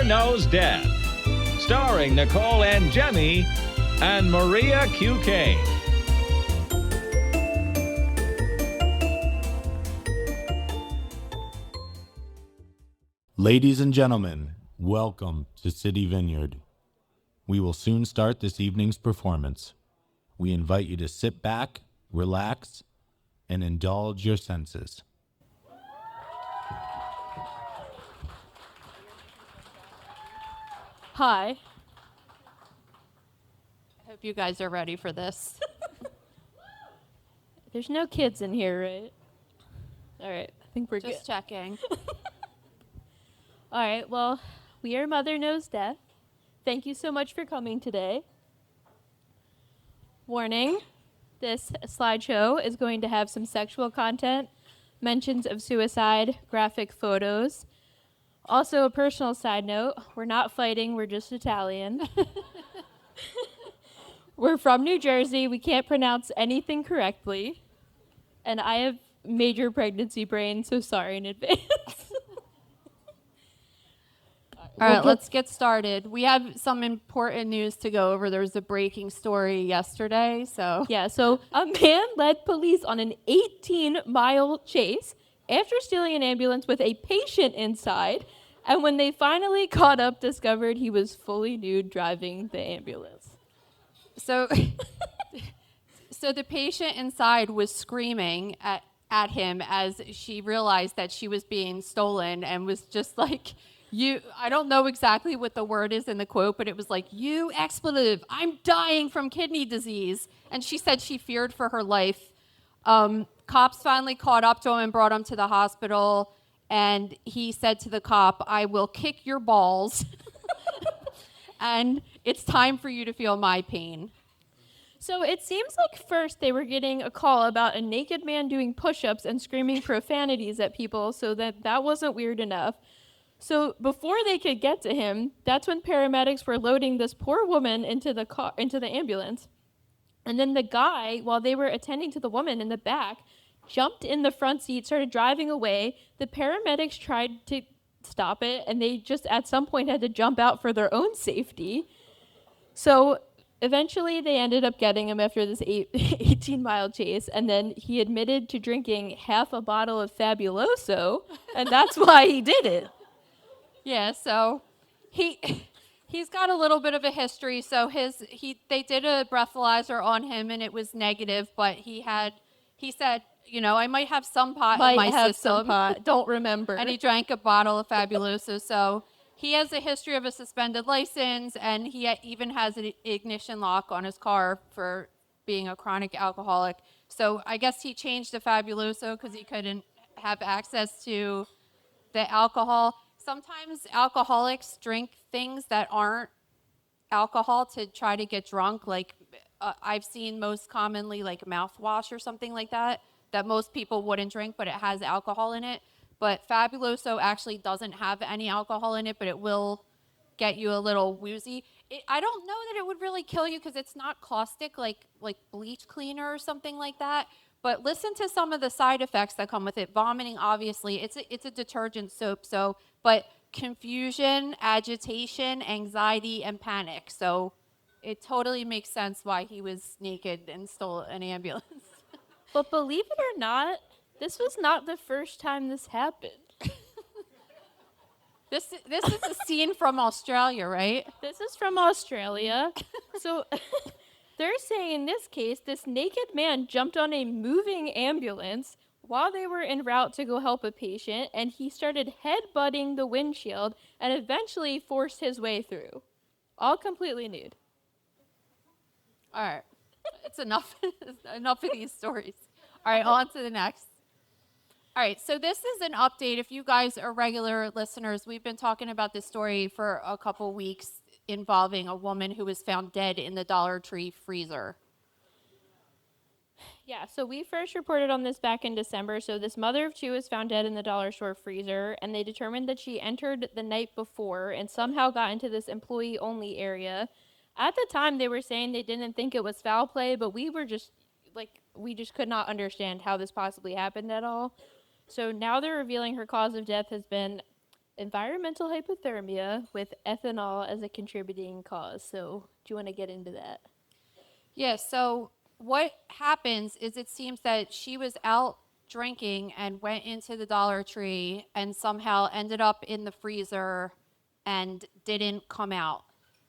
Knows Death, starring Nicole and Jemmy and Maria QK. Ladies and gentlemen, welcome to City Vineyard. We will soon start this evening's performance. We invite you to sit back, relax, and indulge your senses. Hi. I hope you guys are ready for this. There's no kids in here, right? All right, I think we're Just checking. All right, well, we are Mother Knows Death. Thank you so much for coming today. Warning, this slideshow is going to have some sexual content, mentions of suicide, graphic photos. Also, a personal side note, we're not fighting, we're just Italian. We're from New Jersey, we can't pronounce anything correctly. And I have major pregnancy brain, so sorry in advance. All right, let's get started. We have some important news to go over. There was a breaking story yesterday, so. Yeah, so a man led police on an 18-mile chase after stealing an ambulance with a patient inside, and when they finally caught up, discovered he was fully nude driving the ambulance. So, so the patient inside was screaming at him as she realized that she was being stolen and was just like, I don't know exactly what the word is in the quote, but it was like, you expletive, I'm dying from kidney disease. And she said she feared for her life. Cops finally caught up to him and brought him to the hospital. And he said to the cop, I will kick your balls. And it's time for you to feel my pain. So it seems like first they were getting a call about a naked man doing push-ups and screaming profanities at people, so that wasn't weird enough. So before they could get to him, that's when paramedics were loading this poor woman into the ambulance. And then the guy, while they were attending to the woman in the back, jumped in the front seat, started driving away. The paramedics tried to stop it, and they just at some point had to jump out for their own safety. So eventually they ended up getting him after this 18-mile chase, and then he admitted to drinking half a bottle of Fabuloso, and that's why he did it. Yeah, so he's got a little bit of a history. So they did a breathalyzer on him and it was negative, but he said, I might have some pot in my system. Some pot. Don't remember. And he drank a bottle of Fabuloso. So he has a history of a suspended license, and he even has an ignition lock on his car for being a chronic alcoholic. So I guess he changed to Fabuloso because he couldn't have access to the alcohol. Sometimes alcoholics drink things that aren't alcohol to try to get drunk. Like I've seen most commonly like mouthwash or something like that most people wouldn't drink, but it has alcohol in it. But Fabuloso actually doesn't have any alcohol in it, but it will get you a little woozy. I don't know that it would really kill you because it's not caustic like bleach cleaner or something like that. But listen to some of the side effects that come with it. Vomiting, obviously, it's a detergent soap. But confusion, agitation, anxiety, and panic. So it totally makes sense why he was naked and stole an ambulance. But believe it or not, this was not the first time this happened. This is a scene from Australia, right? This is from Australia. So they're saying in this case, this naked man jumped on a moving ambulance while they were en route to go help a patient, and he started headbutting the windshield and eventually forced his way through, all completely nude. All right. It's enough of these stories. All right, on to the next. All right, so this is an update. If you guys are regular listeners, we've been talking about this story for a couple weeks involving a woman who was found dead in the Dollar Tree freezer. Yeah, so we first reported on this back in December. So this mother of two was found dead in the dollar store freezer, and they determined that she entered the night before and somehow got into this employee-only area. At the time, they were saying they didn't think it was foul play, but we just could not understand how this possibly happened at all. So now they're revealing her cause of death has been environmental hypothermia with ethanol as a contributing cause. So, do you want to get into that? Yeah, so what happens is it seems that she was out drinking and went into the Dollar Tree and somehow ended up in the freezer and didn't come out.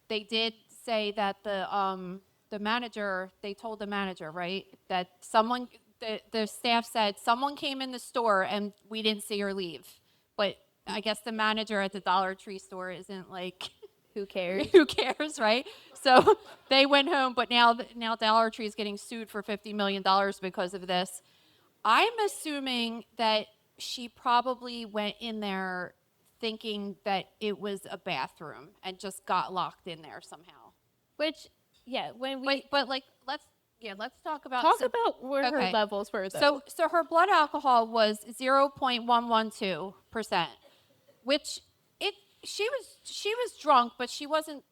They did say that the manager, they told the manager, right, that the staff said someone came in the store and we didn't see her leave. But I guess the manager at the Dollar Tree store isn't like Who cares? who cares, right? So they went home, but now Dollar Tree is getting sued for $50 million because of this. I'm assuming that she probably went in there thinking that it was a bathroom and just got locked in there somehow. Which, yeah, when we But like let's talk about talk about where her okay. levels were, though. So her blood alcohol was 0.112%, which she was drunk, but she wasn't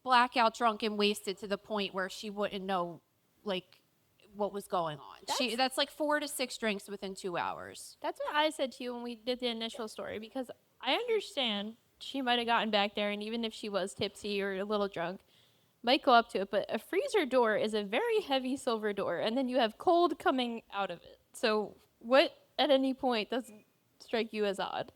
blackout drunk and wasted to the point where she wouldn't know like what was going on. That's like 4 to 6 drinks within 2 hours. That's what I said to you when we did the initial story, because I understand she might have gotten back there, and even if she was tipsy or a little drunk, might go up to it. But a freezer door is a very heavy silver door, and then you have cold coming out of it. So what at any point doesn't strike you as odd?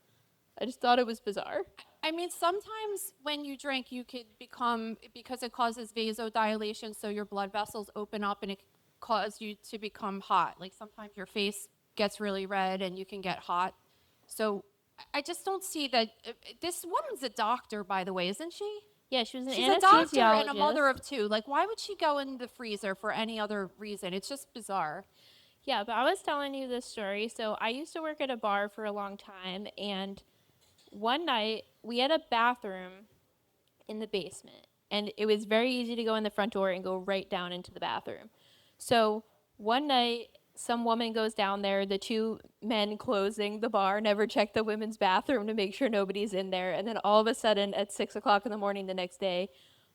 I just thought it was bizarre. I mean, sometimes when you drink, you could become, because it causes vasodilation, so your blood vessels open up and it causes you to become hot. Like sometimes your face gets really red and you can get hot. So I just don't see that. This woman's a doctor, by the way, isn't she? Yeah, she was an She's a doctor and a anesthesiologist. mother of 2. Like, why would she go in the freezer for any other reason? It's just bizarre. Yeah, but I was telling you this story. So I used to work at a bar for a long time, and one night we had a bathroom in the basement, and it was very easy to go in the front door and go right down into the bathroom. So one night, some woman goes down there. The 2 men closing the bar never check the women's bathroom to make sure nobody's in there. And then all of a sudden, at 6 o'clock in the morning the next day,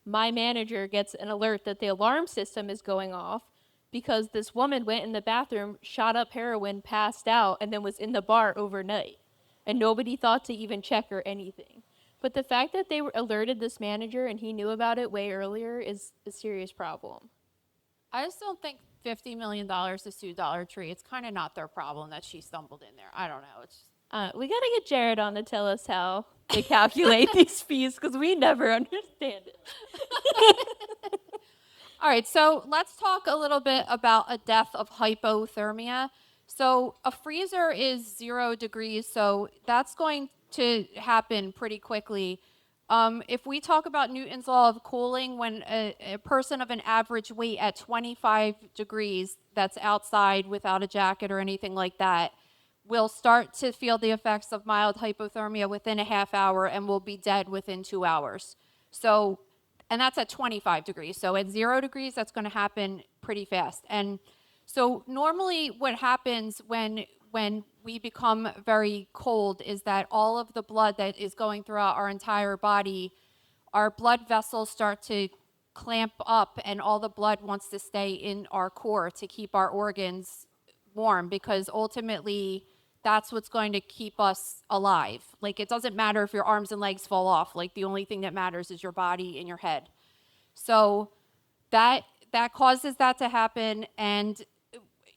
my manager gets an alert that the alarm system is going off because this woman went in the bathroom, shot up heroin, passed out, and then was in the bar overnight. And nobody thought to even check or anything. But the fact that they alerted this manager and he knew about it way earlier is a serious problem. I just don't think $50 million to sue Dollar Tree. It's kind of not their problem that she stumbled in there. I don't know. It's just... We got to get Jared on to tell us how they calculate these fees, because we never understand it. All right, so let's talk a little bit about a death of hypothermia. So a freezer is 0 degrees, so that's going to happen pretty quickly. If we talk about Newton's law of cooling, when a person of an average weight at 25 degrees that's outside without a jacket or anything like that will start to feel the effects of mild hypothermia within a half hour and will be dead within 2 hours. So, and that's at 25 degrees. So at 0 degrees, that's going to happen pretty fast. And so normally what happens when we become very cold is that all of the blood that is going throughout our entire body, our blood vessels start to clamp up and all the blood wants to stay in our core to keep our organs warm, because ultimately that's what's going to keep us alive. Like, it doesn't matter if your arms and legs fall off. Like, the only thing that matters is your body and your head. So that causes that to happen, and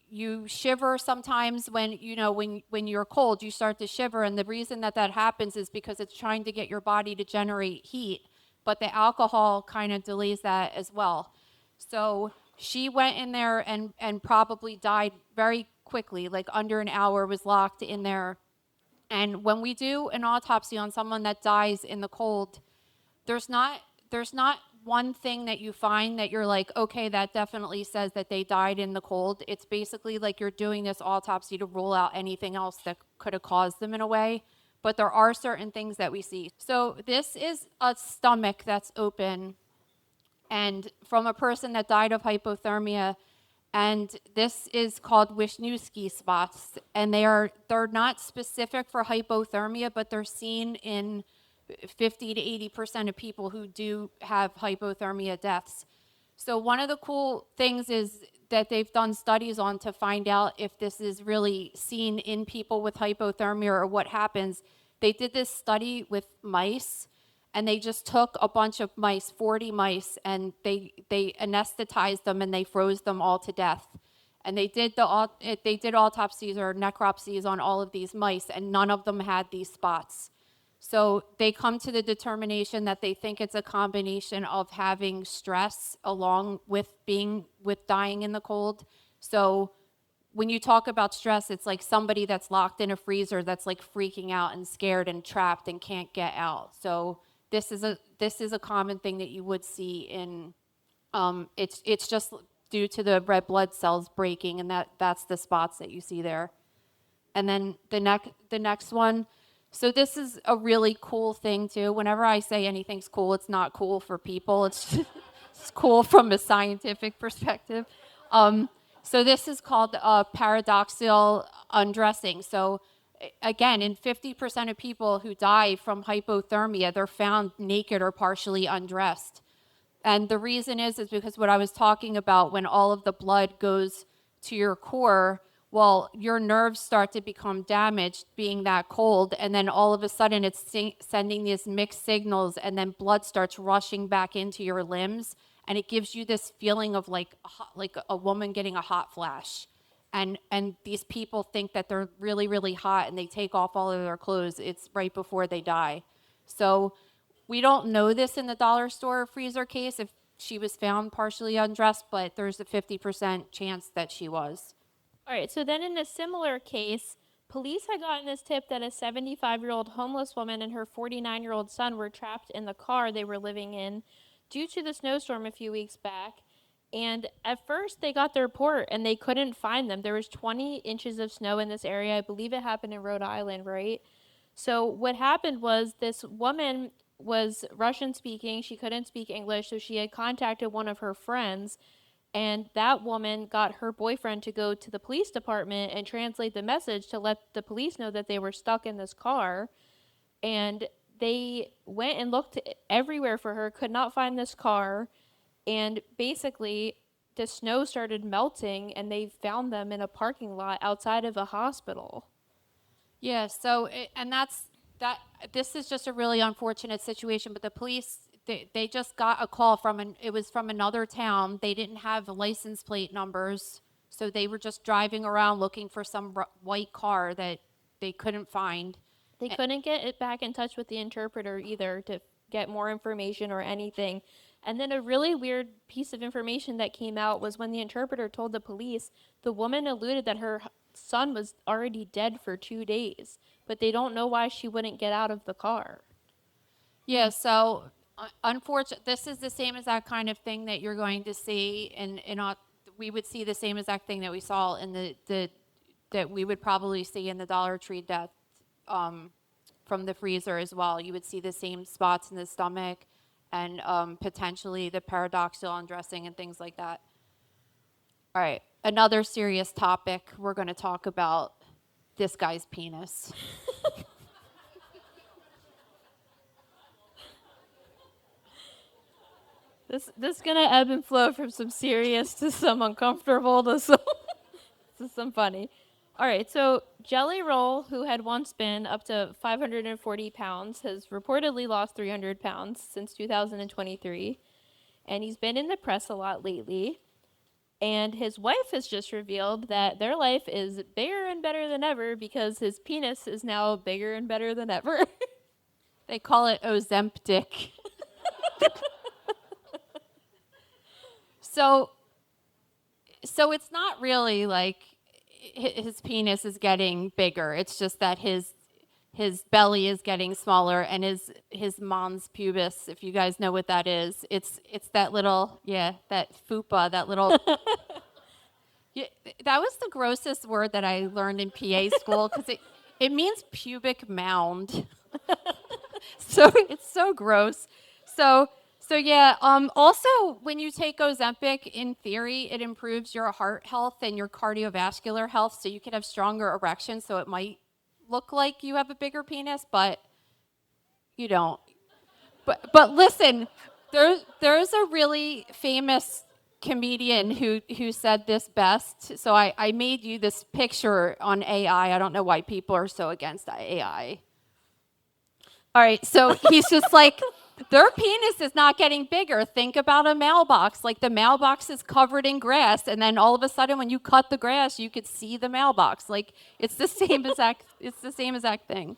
you shiver sometimes when you're cold. You start to shiver, and the reason that happens is because it's trying to get your body to generate heat, but the alcohol kind of delays that as well. So she went in there and probably died very quickly, like under an hour, was locked in there. And when we do an autopsy on someone that dies in the cold, there's not one thing that you find that you're like, okay, that definitely says that they died in the cold. It's basically like you're doing this autopsy to rule out anything else that could have caused them in a way. But there are certain things that we see. So this is a stomach that's open, and from a person that died of hypothermia. And this is called Wisniewski spots. And they're not specific for hypothermia, but they're seen in 50 to 80% of people who do have hypothermia deaths. So one of the cool things is that they've done studies on to find out if this is really seen in people with hypothermia or what happens. They did this study with mice, and they just took a bunch of mice, 40 mice, and they anesthetized them and they froze them all to death. And they did autopsies or necropsies on all of these mice, and none of them had these spots. So they come to the determination that they think it's a combination of having stress along with dying in the cold. So when you talk about stress, it's like somebody that's locked in a freezer that's like freaking out and scared and trapped and can't get out. So this is a common thing that you would see in it's just due to the red blood cells breaking, and that's the spots that you see there. And then the next one. So this is a really cool thing too. Whenever I say anything's cool, it's not cool for people. It's cool from a scientific perspective. So this is called paradoxical undressing. So again, in 50% of people who die from hypothermia, they're found naked or partially undressed. And the reason is because what I was talking about, when all of the blood goes to your core, well, your nerves start to become damaged being that cold, and then all of a sudden it's sending these mixed signals, and then blood starts rushing back into your limbs, and it gives you this feeling of like a woman getting a hot flash. And these people think that they're really, really hot, and they take off all of their clothes. It's right before they die. So we don't know this in the dollar store freezer case if she was found partially undressed, but there's a 50% chance that she was. All right, so then in a similar case, police had gotten this tip that a 75-year-old homeless woman and her 49-year-old son were trapped in the car they were living in due to the snowstorm a few weeks back. And at first they got the report and they couldn't find them. There was 20 inches of snow in this area. I believe it happened in Rhode Island, right? So what happened was this woman was Russian speaking. She couldn't speak English, so she had contacted one of her friends. And that woman got her boyfriend to go to the police department and translate the message to let the police know that they were stuck in this car. And they went and looked everywhere for her, could not find this car. And basically, the snow started melting, and they found them in a parking lot outside of a hospital. Yeah, so, this is just a really unfortunate situation, but the police, they just got a call it was from another town. They didn't have license plate numbers, so they were just driving around looking for some white car that they couldn't find. They couldn't get it back in touch with the interpreter either to get more information or anything. And then a really weird piece of information that came out was when the interpreter told the police, the woman alluded that her son was already dead for 2 days, but they don't know why she wouldn't get out of the car. Yeah, so unfortunately, this is the same exact kind of thing that you're going to see we would see the same exact thing that we saw in that we would probably see in the Dollar Tree death from the freezer as well. You would see the same spots in the stomach and potentially the paradoxical undressing and things like that. All right, another serious topic. We're going to talk about this guy's penis. This is gonna ebb and flow from some serious to some uncomfortable to some funny. All right, so Jelly Roll, who had once been up to 540 pounds, has reportedly lost 300 pounds since 2023, and he's been in the press a lot lately. And his wife has just revealed that their life is bigger and better than ever because his penis is now bigger and better than ever. They call it Ozempic. So it's not really like his penis is getting bigger. It's just that his belly is getting smaller, and his mons pubis, if you guys know what that is, it's that little, that fupa, that little. Yeah, that was the grossest word that I learned in PA school because it means pubic mound. So it's so gross. So yeah. Also, when you take Ozempic, in theory, it improves your heart health and your cardiovascular health, so you can have stronger erections. So it might look like you have a bigger penis, but you don't. But listen, there's a really famous comedian who said this best. So I made you this picture on AI. I don't know why people are so against AI. All right, so he's just like, their penis is not getting bigger. Think about a mailbox. Like the mailbox is covered in grass, and then all of a sudden, when you cut the grass, you could see the mailbox. Like it's the same exact thing.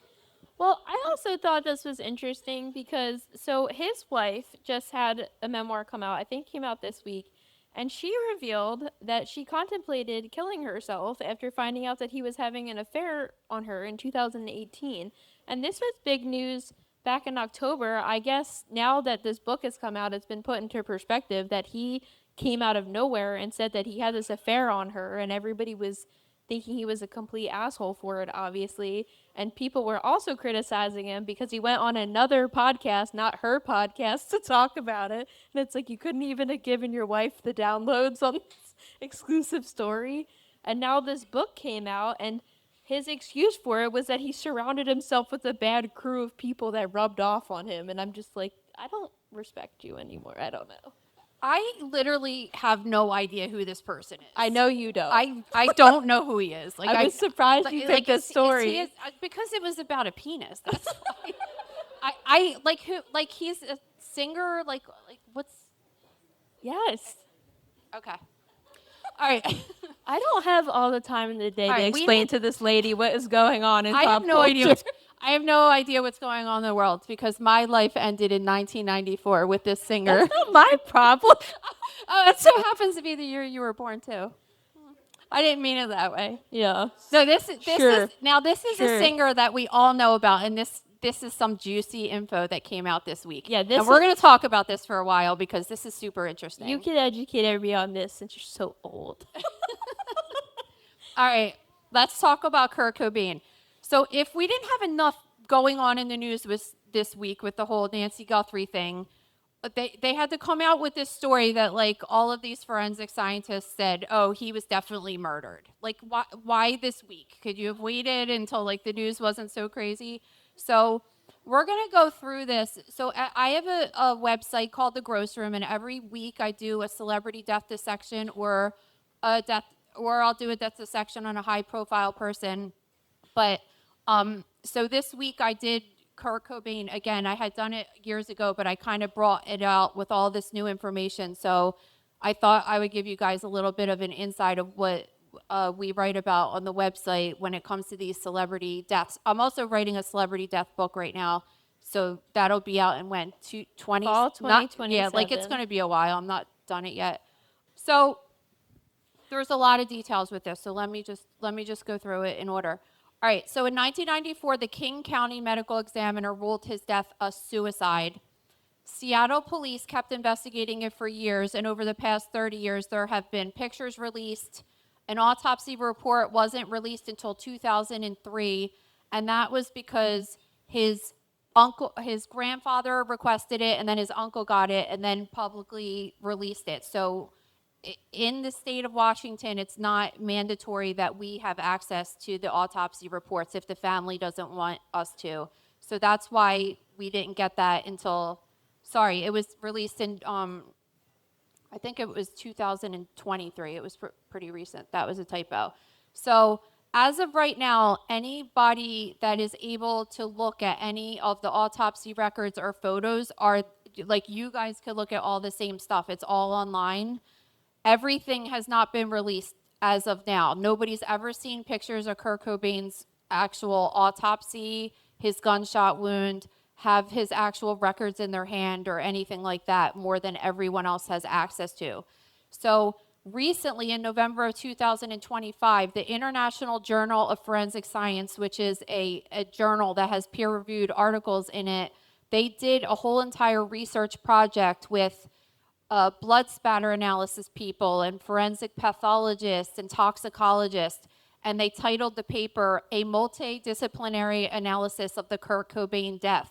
Well, I also thought this was interesting because so his wife just had a memoir come out. I think came out this week, and she revealed that she contemplated killing herself after finding out that he was having an affair on her in 2018. And this was big news back in October. I guess now that this book has come out, it's been put into perspective that he came out of nowhere and said that he had this affair on her, and everybody was thinking he was a complete asshole for it, obviously. And people were also criticizing him because he went on another podcast, not her podcast, to talk about it. And it's like, you couldn't even have given your wife the downloads on this exclusive story. And now this book came out, and his excuse for it was that he surrounded himself with a bad crew of people that rubbed off on him. And I'm just like, I don't respect you anymore. I don't know. I literally have no idea who this person is. I know you don't. I don't know who he is. Like I was surprised you picked this story. Because it was about a penis. That's why. I like who, like he's a singer. Like what's? Yes. Okay. All right. I don't have all the time in the day All to right, explain to this lady what is going on in I pop have no culture. idea. I have no idea what's going on in the world because my life ended in 1994 with this singer. That's not my problem. Oh, that so happens to be the year you were born too. I didn't mean it that way. Yeah. So this is Sure. a singer that we all know about, and this is some juicy info that came out this week. Yeah, and we're going to talk about this for a while because this is super interesting. You can educate everybody on this since you're so old. All right, let's talk about Kurt Cobain. So if we didn't have enough going on in the news this week with the whole Nancy Guthrie thing, they had to come out with this story that like all of these forensic scientists said, oh, he was definitely murdered. Like why this week? Could you have waited until like the news wasn't so crazy? So we're going to go through this. So I have a website called The Gross Room, and every week I do a celebrity death dissection or I'll do a death dissection on a high profile person. But so this week I did Kurt Cobain again. I had done it years ago, but I kind of brought it out with all this new information. So I thought I would give you guys a little bit of an insight of what we write about on the website when it comes to these celebrity deaths. I'm also writing a celebrity death book right now. So that'll be out in when? 2020? Fall 2027. Yeah, like it's going to be a while. I'm not done it yet. So there's a lot of details with this. So let me just go through it in order. All right, so in 1994, the King County Medical Examiner ruled his death a suicide. Seattle police kept investigating it for years, and over the past 30 years, there have been pictures released. An autopsy report wasn't released until 2003, and that was because his grandfather requested it, and then his uncle got it, and then publicly released it. So in the state of Washington, it's not mandatory that we have access to the autopsy reports if the family doesn't want us to. So that's why we didn't get that until, it was released in, I think it was 2023. It was pretty recent. That was a typo. So as of right now, anybody that is able to look at any of the autopsy records or photos are, like, you guys could look at all the same stuff. It's all online. Everything has not been released as of now. Nobody's ever seen pictures of Kurt Cobain's actual autopsy, his gunshot wound, have his actual records in their hand or anything like that more than everyone else has access to. So recently, in November of 2025, the International Journal of Forensic Science, which is a journal that has peer-reviewed articles in it, they did a whole entire research project with blood spatter analysis people and forensic pathologists and toxicologists, and they titled the paper A Multidisciplinary Analysis of the Kurt Cobain Death.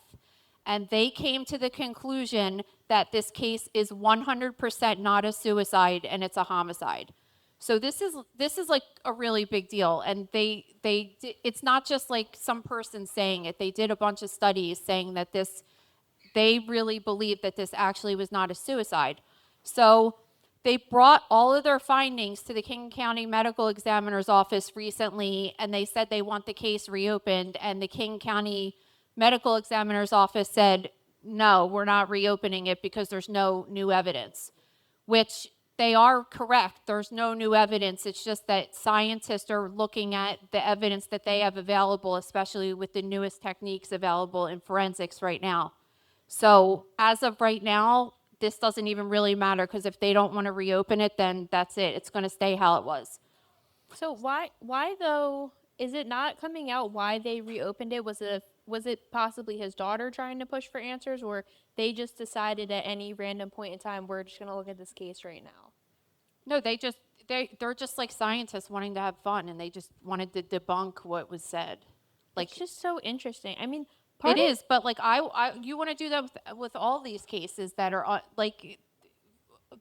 And they came to the conclusion that this case is 100% not a suicide and it's a homicide. So this is like a really big deal, and it's not just like some person saying it. They did a bunch of studies saying that they really believe that this actually was not a suicide. So they brought all of their findings to the King County Medical Examiner's office recently, and they said they want the case reopened, and the King County medical examiner's office said, no, we're not reopening it because there's no new evidence, which they are correct. There's no new evidence. It's just that scientists are looking at the evidence that they have available, especially with the newest techniques available in forensics right now. So as of right now, this doesn't even really matter, because if they don't want to reopen it, then that's it. It's going to stay how it was. So why though, is it not coming out why they reopened it? Was it possibly his daughter trying to push for answers, or they just decided at any random point in time, we're just going to look at this case right now? No, they're just like scientists wanting to have fun, and they just wanted to debunk what was said. Like, It's just so interesting. I mean, it is, but like you want to do that with all these cases that are like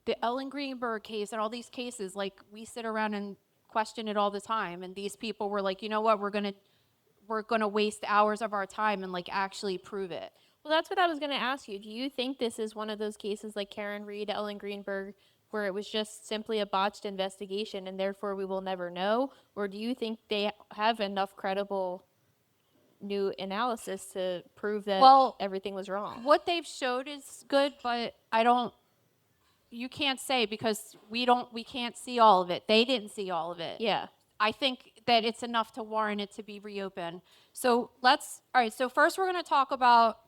the Ellen Greenberg case and all these cases. Like, we sit around and question it all the time, and these people were like, you know what, we're gonna waste hours of our time and like actually prove it. Well, that's what I was going to ask you. Do you think this is one of those cases like Karen Reed, Ellen Greenberg, where it was just simply a botched investigation and therefore we will never know? Or do you think they have enough credible new analysis to prove that everything was wrong? What they've showed is good, but you can't say, because we can't see all of it. They didn't see all of it. Yeah. I think that it's enough to warrant it to be reopened. So all right, so first we're going to talk about,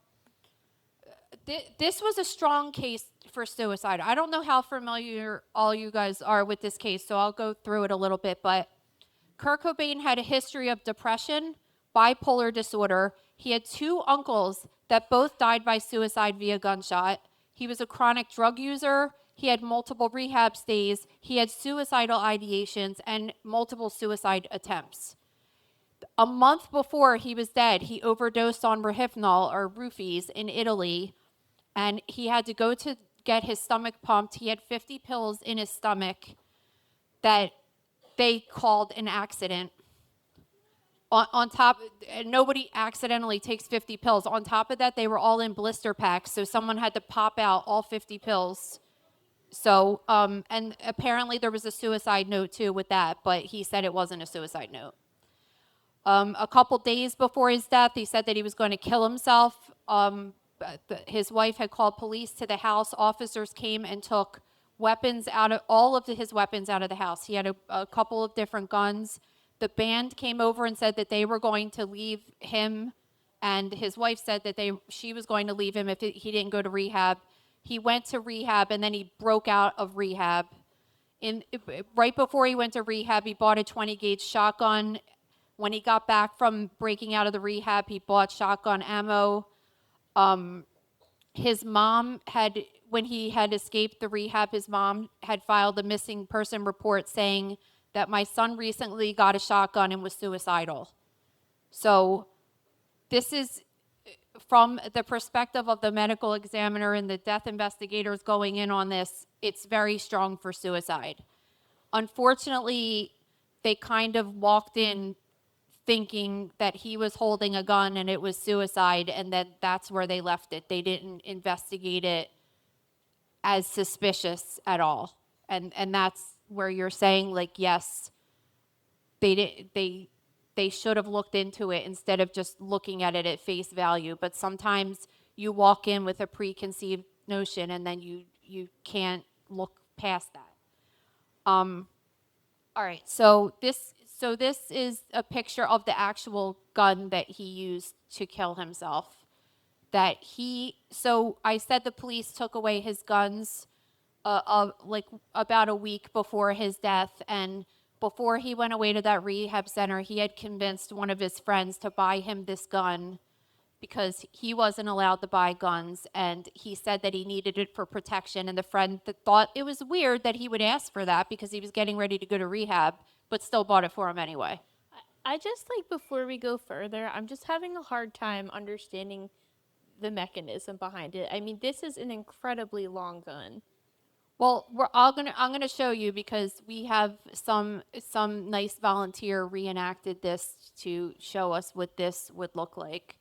this was a strong case for suicide. I don't know how familiar all you guys are with this case, so I'll go through it a little bit. But Kurt Cobain had a history of depression, bipolar disorder. He had 2 uncles that both died by suicide via gunshot. He was a chronic drug user. He had multiple rehab stays. He had suicidal ideations and multiple suicide attempts. A month before he was dead, he overdosed on rohypnol, or roofies, in Italy, and he had to go to get his stomach pumped. He had 50 pills in his stomach that they called an accident. On top, nobody accidentally takes 50 pills. On top of that, they were all in blister packs, so someone had to pop out all 50 pills. So, and apparently there was a suicide note too with that, but he said it wasn't a suicide note. A couple days before his death, he said that he was going to kill himself. His wife had called police to the house. Officers came and took all of his weapons out of the house. He had a couple of different guns. The band came over and said that they were going to leave him, and his wife said that she was going to leave him if he didn't go to rehab. He went to rehab, and then he broke out of rehab. Right before he went to rehab, he bought a 20-gauge shotgun. When he got back from breaking out of the rehab, he bought shotgun ammo. His mom when he had escaped the rehab, his mom had filed a missing person report saying that my son recently got a shotgun and was suicidal. So this is from the perspective of the medical examiner and the death investigators going in on this. It's very strong for suicide. Unfortunately, they kind of walked in thinking that he was holding a gun and it was suicide, and that's where they left it. They didn't investigate it as suspicious at all. And that's where you're saying, like, yes, they should have looked into it instead of just looking at it at face value. But sometimes you walk in with a preconceived notion and then you can't look past that. All right, so this is a picture of the actual gun that he used to kill himself. So I said the police took away his guns like about a week before his death, and before he went away to that rehab center, he had convinced one of his friends to buy him this gun because he wasn't allowed to buy guns, and he said that he needed it for protection, and the friend thought it was weird that he would ask for that because he was getting ready to go to rehab, but still bought it for him anyway. I just, like, before we go further, I'm just having a hard time understanding the mechanism behind it. I mean, this is an incredibly long gun. Well, I'm gonna show you because we have some nice volunteer reenacted this to show us what this would look like.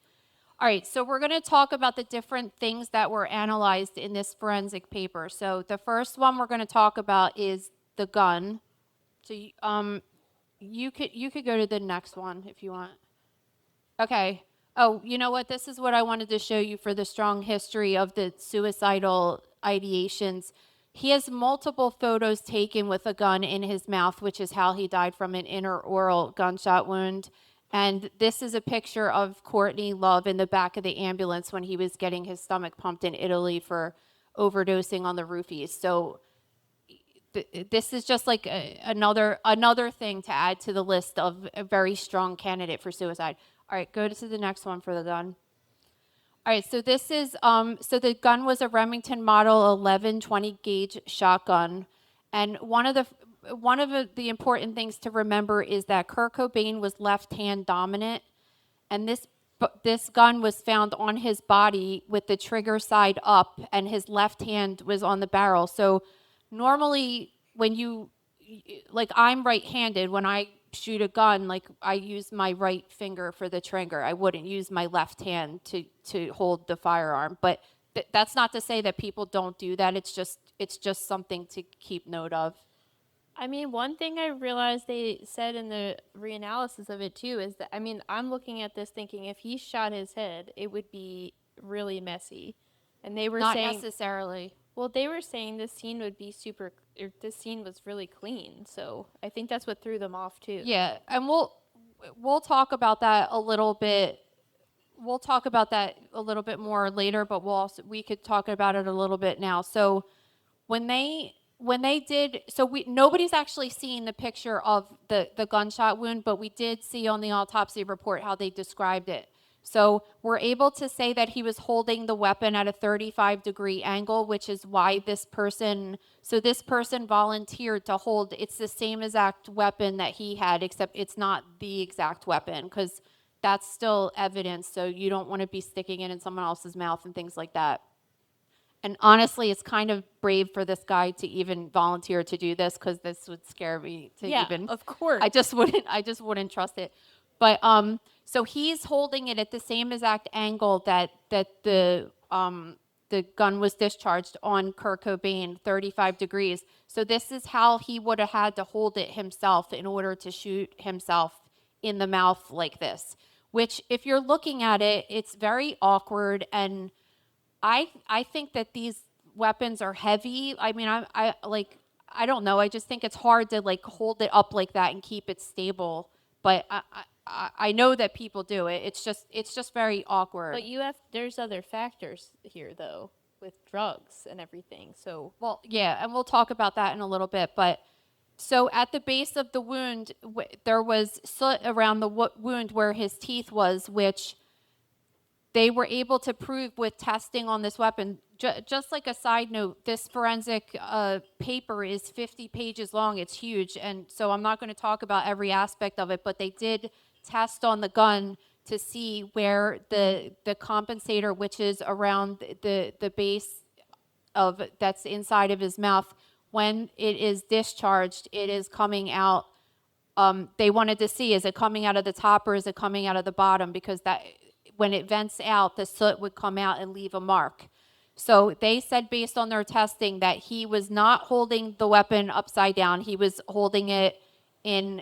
All right, so we're going to talk about the different things that were analyzed in this forensic paper. So the first one we're going to talk about is the gun. So you could go to the next one if you want. Okay. Oh, you know what? This is what I wanted to show you for the strong history of the suicidal ideations. He has multiple photos taken with a gun in his mouth, which is how he died from an intraoral gunshot wound. And this is a picture of Courtney Love in the back of the ambulance when he was getting his stomach pumped in Italy for overdosing on the roofies. So this is just like another thing to add to the list of a very strong candidate for suicide. All right, go to the next one for the gun. All right, so this is so the gun was a Remington Model 1120 gauge shotgun, and one of the important things to remember is that Kurt Cobain was left-hand dominant, and this gun was found on his body with the trigger side up, and his left hand was on the barrel. So normally when you, like, I'm right-handed, when I shoot a gun, like, I use my right finger for the trigger. I wouldn't use my left hand to hold the firearm. But that's not to say that people don't do that. It's just something to keep note of. I mean, one thing I realized they said in the reanalysis of it too is that, I mean, I'm looking at this thinking if he shot his head, it would be really messy. And they were Not saying, necessarily. well, they were saying this scene would be this scene was really clean. So I think that's what threw them off too. Yeah, and we'll talk about that a little bit. We'll talk about that a little bit more later, but we could talk about it a little bit now. So when they did, so nobody's actually seen the picture of the gunshot wound, but we did see on the autopsy report how they described it. So we're able to say that he was holding the weapon at a 35-degree angle, which is why this person volunteered to hold. It's the same exact weapon that he had, except it's not the exact weapon, because that's still evidence. So you don't want to be sticking it in someone else's mouth and things like that. And honestly, it's kind of brave for this guy to even volunteer to do this, because this would scare me to even. Of course. I just wouldn't trust it. But so he's holding it at the same exact angle that the gun was discharged on Kurt Cobain, 35 degrees. So this is how he would have had to hold it himself in order to shoot himself in the mouth like this. Which, if you're looking at it, it's very awkward, and I think that these weapons are heavy. I mean, I don't know. I just think it's hard to like hold it up like that and keep it stable. But I know that people do it. It's just very awkward. But there's other factors here though, with drugs and everything. So well, yeah, and we'll talk about that in a little bit. But so at the base of the wound, there was soot around the wound where his teeth was, which they were able to prove with testing on this weapon. Just like a side note, this forensic paper is 50 pages long. It's huge. And so I'm not going to talk about every aspect of it, but they did test on the gun to see where the compensator, which is around the base of that's inside of his mouth, when it is discharged, it is coming out. They wanted to see, is it coming out of the top or is it coming out of the bottom? Because that, when it vents out, the soot would come out and leave a mark. So they said, based on their testing, that he was not holding the weapon upside down. He was holding it in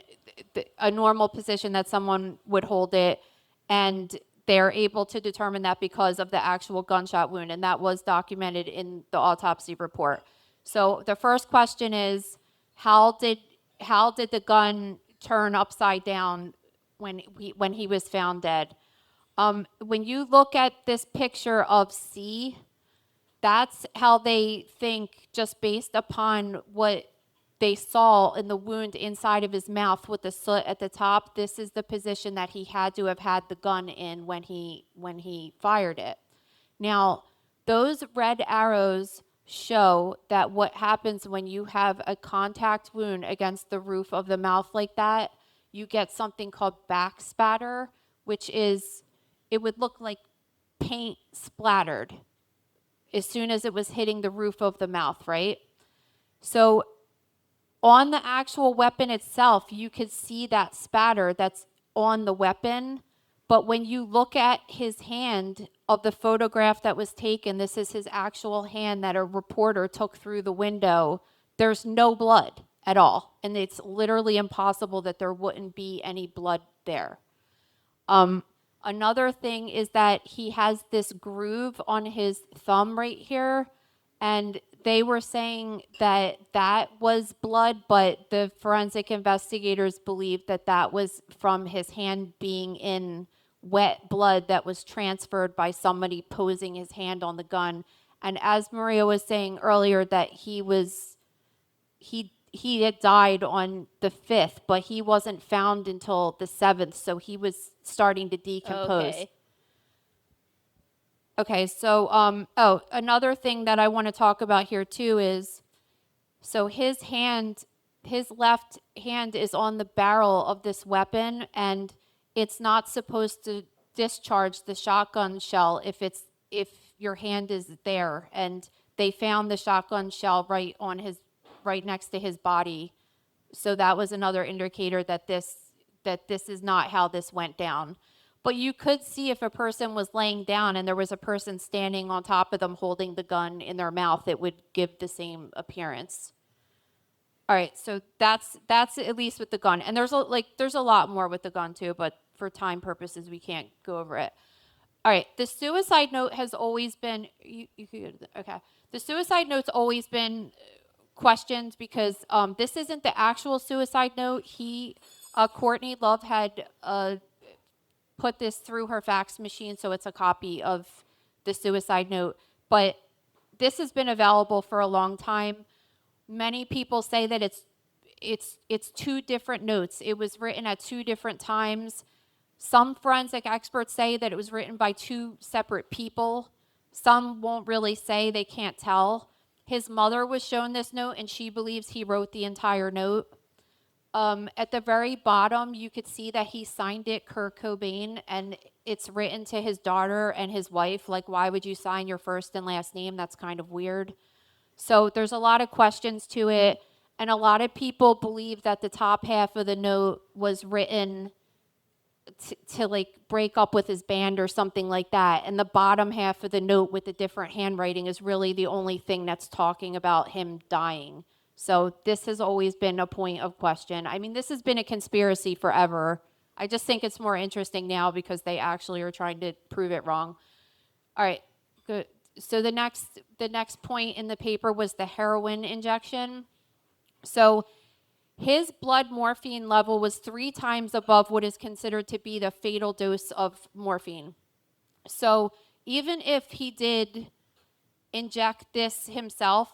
a normal position that someone would hold it. And they're able to determine that because of the actual gunshot wound. And that was documented in the autopsy report. So the first question is, how did the gun turn upside down when he was found dead? When you look at this picture of C, that's how they think, just based upon what they saw in the wound inside of his mouth with the soot at the top. This is the position that he had to have had the gun in when he fired it. Now, those red arrows show that what happens when you have a contact wound against the roof of the mouth like that, you get something called back spatter, which is, it would look like paint splattered as soon as it was hitting the roof of the mouth, right? So on the actual weapon itself, you could see that spatter that's on the weapon. But when you look at his hand of the photograph that was taken, this is his actual hand that a reporter took through the window, there's no blood at all. And it's literally impossible that there wouldn't be any blood there. Another thing is that he has this groove on his thumb right here, and they were saying that that was blood, but the forensic investigators believe that that was from his hand being in wet blood that was transferred by somebody posing his hand on the gun. And as Maria was saying earlier, that he had died on the 5th, but he wasn't found until the 7th, so he was starting to decompose. Okay, so another thing that I want to talk about here too is, so his left hand is on the barrel of this weapon, and it's not supposed to discharge the shotgun shell if your hand is there. And they found the shotgun shell right next to his body. So that was another indicator that this is not how this went down. But you could see if a person was laying down and there was a person standing on top of them holding the gun in their mouth, it would give the same appearance. All right, so that's at least with the gun. And there's a lot more with the gun too, but for time purposes we can't go over it. All right, the suicide note has always been The suicide note's always been questioned because this isn't the actual suicide note. Courtney Love had put this through her fax machine, so it's a copy of the suicide note. But this has been available for a long time. Many people say that it's two different notes. It was written at two different times. Some forensic experts say that it was written by two separate people. Some won't really say, they can't tell. His mother was shown this note, and she believes he wrote the entire note. At the very bottom, you could see that he signed it Kurt Cobain, and it's written to his daughter and his wife. Like, why would you sign your first and last name? That's kind of weird. So there's a lot of questions to it, and a lot of people believe that the top half of the note was written to like break up with his band or something like that, and the bottom half of the note with the different handwriting is really the only thing that's talking about him dying. So this has always been a point of question. I mean, this has been a conspiracy forever. I just think it's more interesting now because they actually are trying to prove it wrong. All right, good. So the next point in the paper was the heroin injection. So his blood morphine level was 3 times above what is considered to be the fatal dose of morphine. So even if he did inject this himself,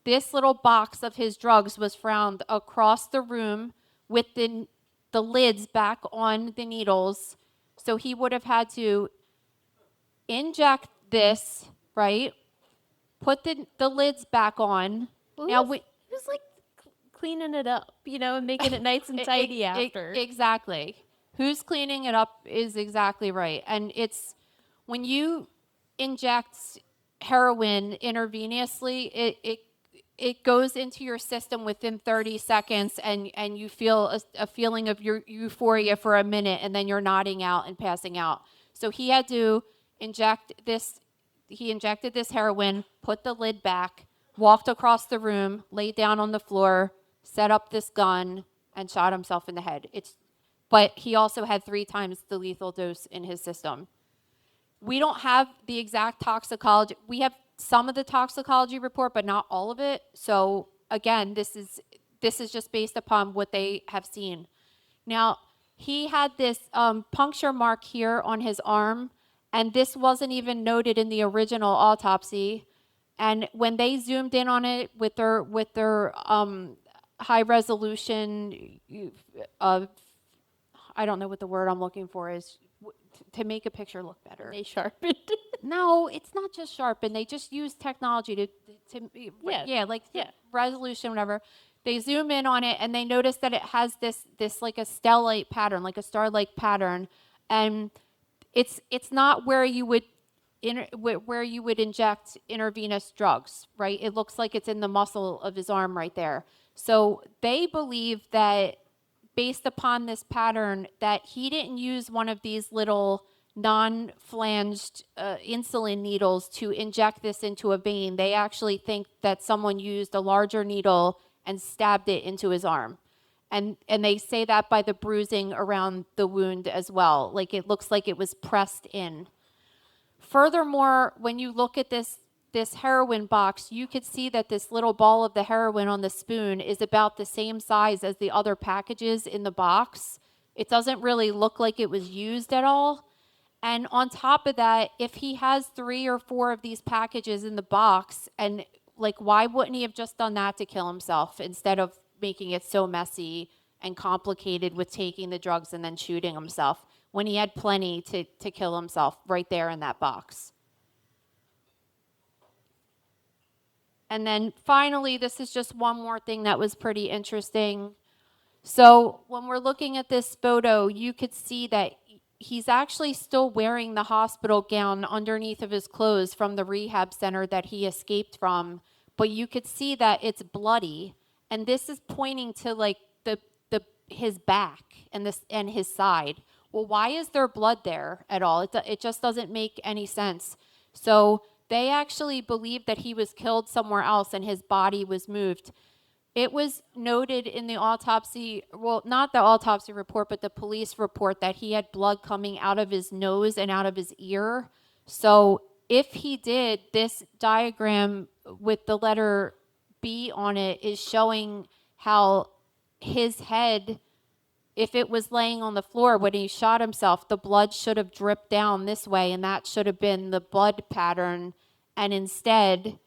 this little box of his drugs was found across the room with the lids back on the needles. So he would have had to inject this, right? Put the lids back on. Who's like cleaning it up, and making it nice and tidy after? Exactly. Who's cleaning it up is exactly right. And it's when you inject heroin intravenously, it goes into your system within 30 seconds, and you feel a feeling of your euphoria for a minute, and then you're nodding out and passing out. So he had to inject this. He injected this heroin, put the lid back, walked across the room, laid down on the floor, set up this gun, and shot himself in the head. But he also had 3 times the lethal dose in his system. We don't have the exact toxicology. We have some of the toxicology report, but not all of it. So again, this is just based upon what they have seen. Now, he had this puncture mark here on his arm, and this wasn't even noted in the original autopsy. And when they zoomed in on it with their high resolution, I don't know what the word I'm looking for is, to make a picture look better. They sharpened. No, it's not just sharpen. They just use technology to resolution, whatever. They zoom in on it, and they notice that it has this like a stellite pattern, like a star-like pattern, and it's not where you would inject intravenous drugs, right? It looks like it's in the muscle of his arm right there. So they believe that based upon this pattern, that he didn't use one of these little non-flanged insulin needles to inject this into a vein. They actually think that someone used a larger needle and stabbed it into his arm. And they say that by the bruising around the wound as well. Like it looks like it was pressed in. Furthermore, when you look at this heroin box, you could see that this little ball of the heroin on the spoon is about the same size as the other packages in the box. It doesn't really look like it was used at all. And on top of that, if he has 3 or 4 of these packages in the box, and like, why wouldn't he have just done that to kill himself instead of making it so messy and complicated with taking the drugs and then shooting himself when he had plenty to kill himself right there in that box? And then finally, this is just one more thing that was pretty interesting. So when we're looking at this photo, you could see that he's actually still wearing the hospital gown underneath of his clothes from the rehab center that he escaped from. But you could see that it's bloody. And this is pointing to like his back and his side. Well, why is there blood there at all? It just doesn't make any sense. So they actually believe that he was killed somewhere else and his body was moved. It was noted in the autopsy, well, not the autopsy report, but the police report, that he had blood coming out of his nose and out of his ear. So if he did, this diagram with the letter B on it is showing how his head, if it was laying on the floor when he shot himself, the blood should have dripped down this way, and that should have been the blood pattern. And instead,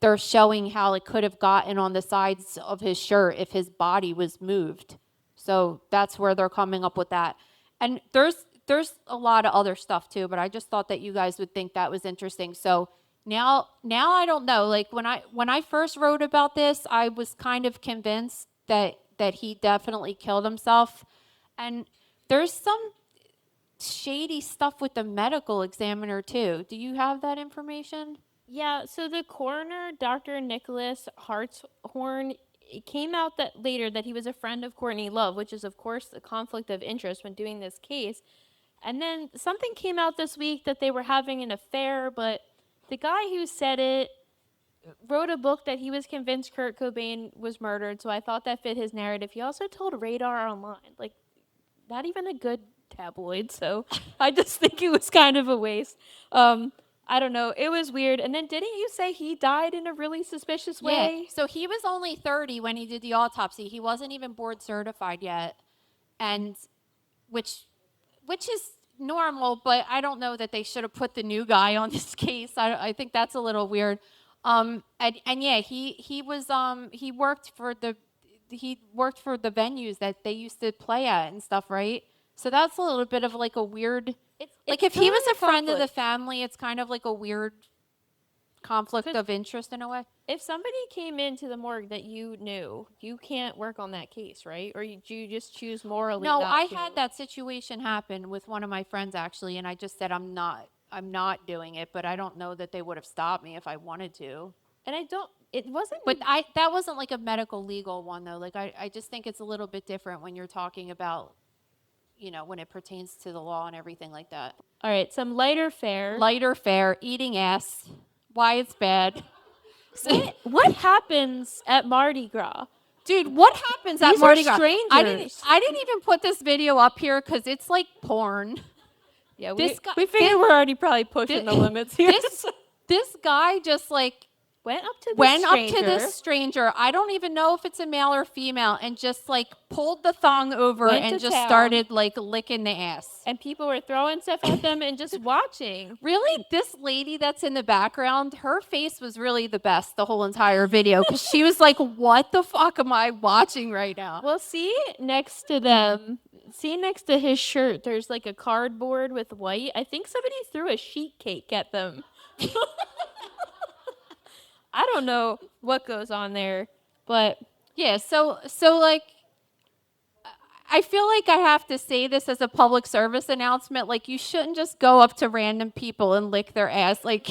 they're showing how it could have gotten on the sides of his shirt if his body was moved. So that's where they're coming up with that. And there's a lot of other stuff too, but I just thought that you guys would think that was interesting. So now I don't know. Like when I first wrote about this, I was kind of convinced that he definitely killed himself. And there's some shady stuff with the medical examiner too. Do you have that information? Yeah, so the coroner, Dr. Nicholas Hartshorn, it came out that later that he was a friend of Courtney Love, which is, of course, a conflict of interest when doing this case. And then something came out this week that they were having an affair, but the guy who said it wrote a book that he was convinced Kurt Cobain was murdered, so I thought that fit his narrative. He also told Radar Online, like, not even a good tabloid, so I just think it was kind of a waste. I don't know. It was weird. And then didn't you say he died in a really suspicious way? Yeah. So he was only 30 when he did the autopsy. He wasn't even board certified yet, and which is normal, but I don't know that they should have put the new guy on this case. I think that's a little weird. And yeah, he worked for the venues that they used to play at and stuff, right? So that's a little bit of like a weird. Like if he was a friend of the family, it's kind of like a weird conflict of interest in a way. If somebody came into the morgue that you knew, you can't work on that case, right? Or you just choose morally? No, I to? had that situation happen with one of my friends actually, and I just said I'm not doing it, but I don't know that they would have stopped me if I wanted to. And it wasn't. But that wasn't like a medical legal one though. Like I just think it's a little bit different when you're talking about, when it pertains to the law and everything like that. All right, some lighter fare. Lighter fare, eating ass, why it's bad. So, what happens at Mardi Gras? Dude, what happens at These Mardi are Gras? strangers. I didn't even put this video up here because it's like porn. Yeah, we figured we're already probably pushing the limits here. This guy just like went up to this stranger. I don't even know if it's a male or female, and just like pulled the thong over and just started like licking the ass. And people were throwing stuff at them and just watching. Really, this lady that's in the background, her face was really the best the whole entire video because she was like, "What the fuck am I watching right now?" Well, see next to them. See next to his shirt, there's like a cardboard with white. I think somebody threw a sheet cake at them. I don't know what goes on there, but yeah, so like I feel like I have to say this as a public service announcement. Like, you shouldn't just go up to random people and lick their ass. Like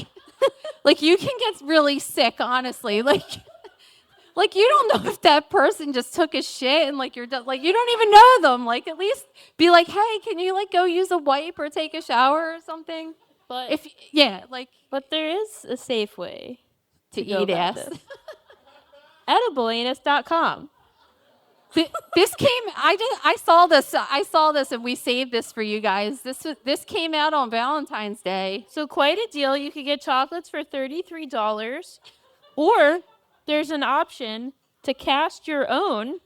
you can get really sick, honestly. Like you don't know if that person just took a shit and like you don't even know them. Like, at least be like, hey, can you like go use a wipe or take a shower or something? But but there is a safe way to eat ass. Edibleanus.com. This came. I saw this, and we saved this for you guys. This came out on Valentine's Day. So quite a deal. You could get chocolates for $33, or there's an option to cast your own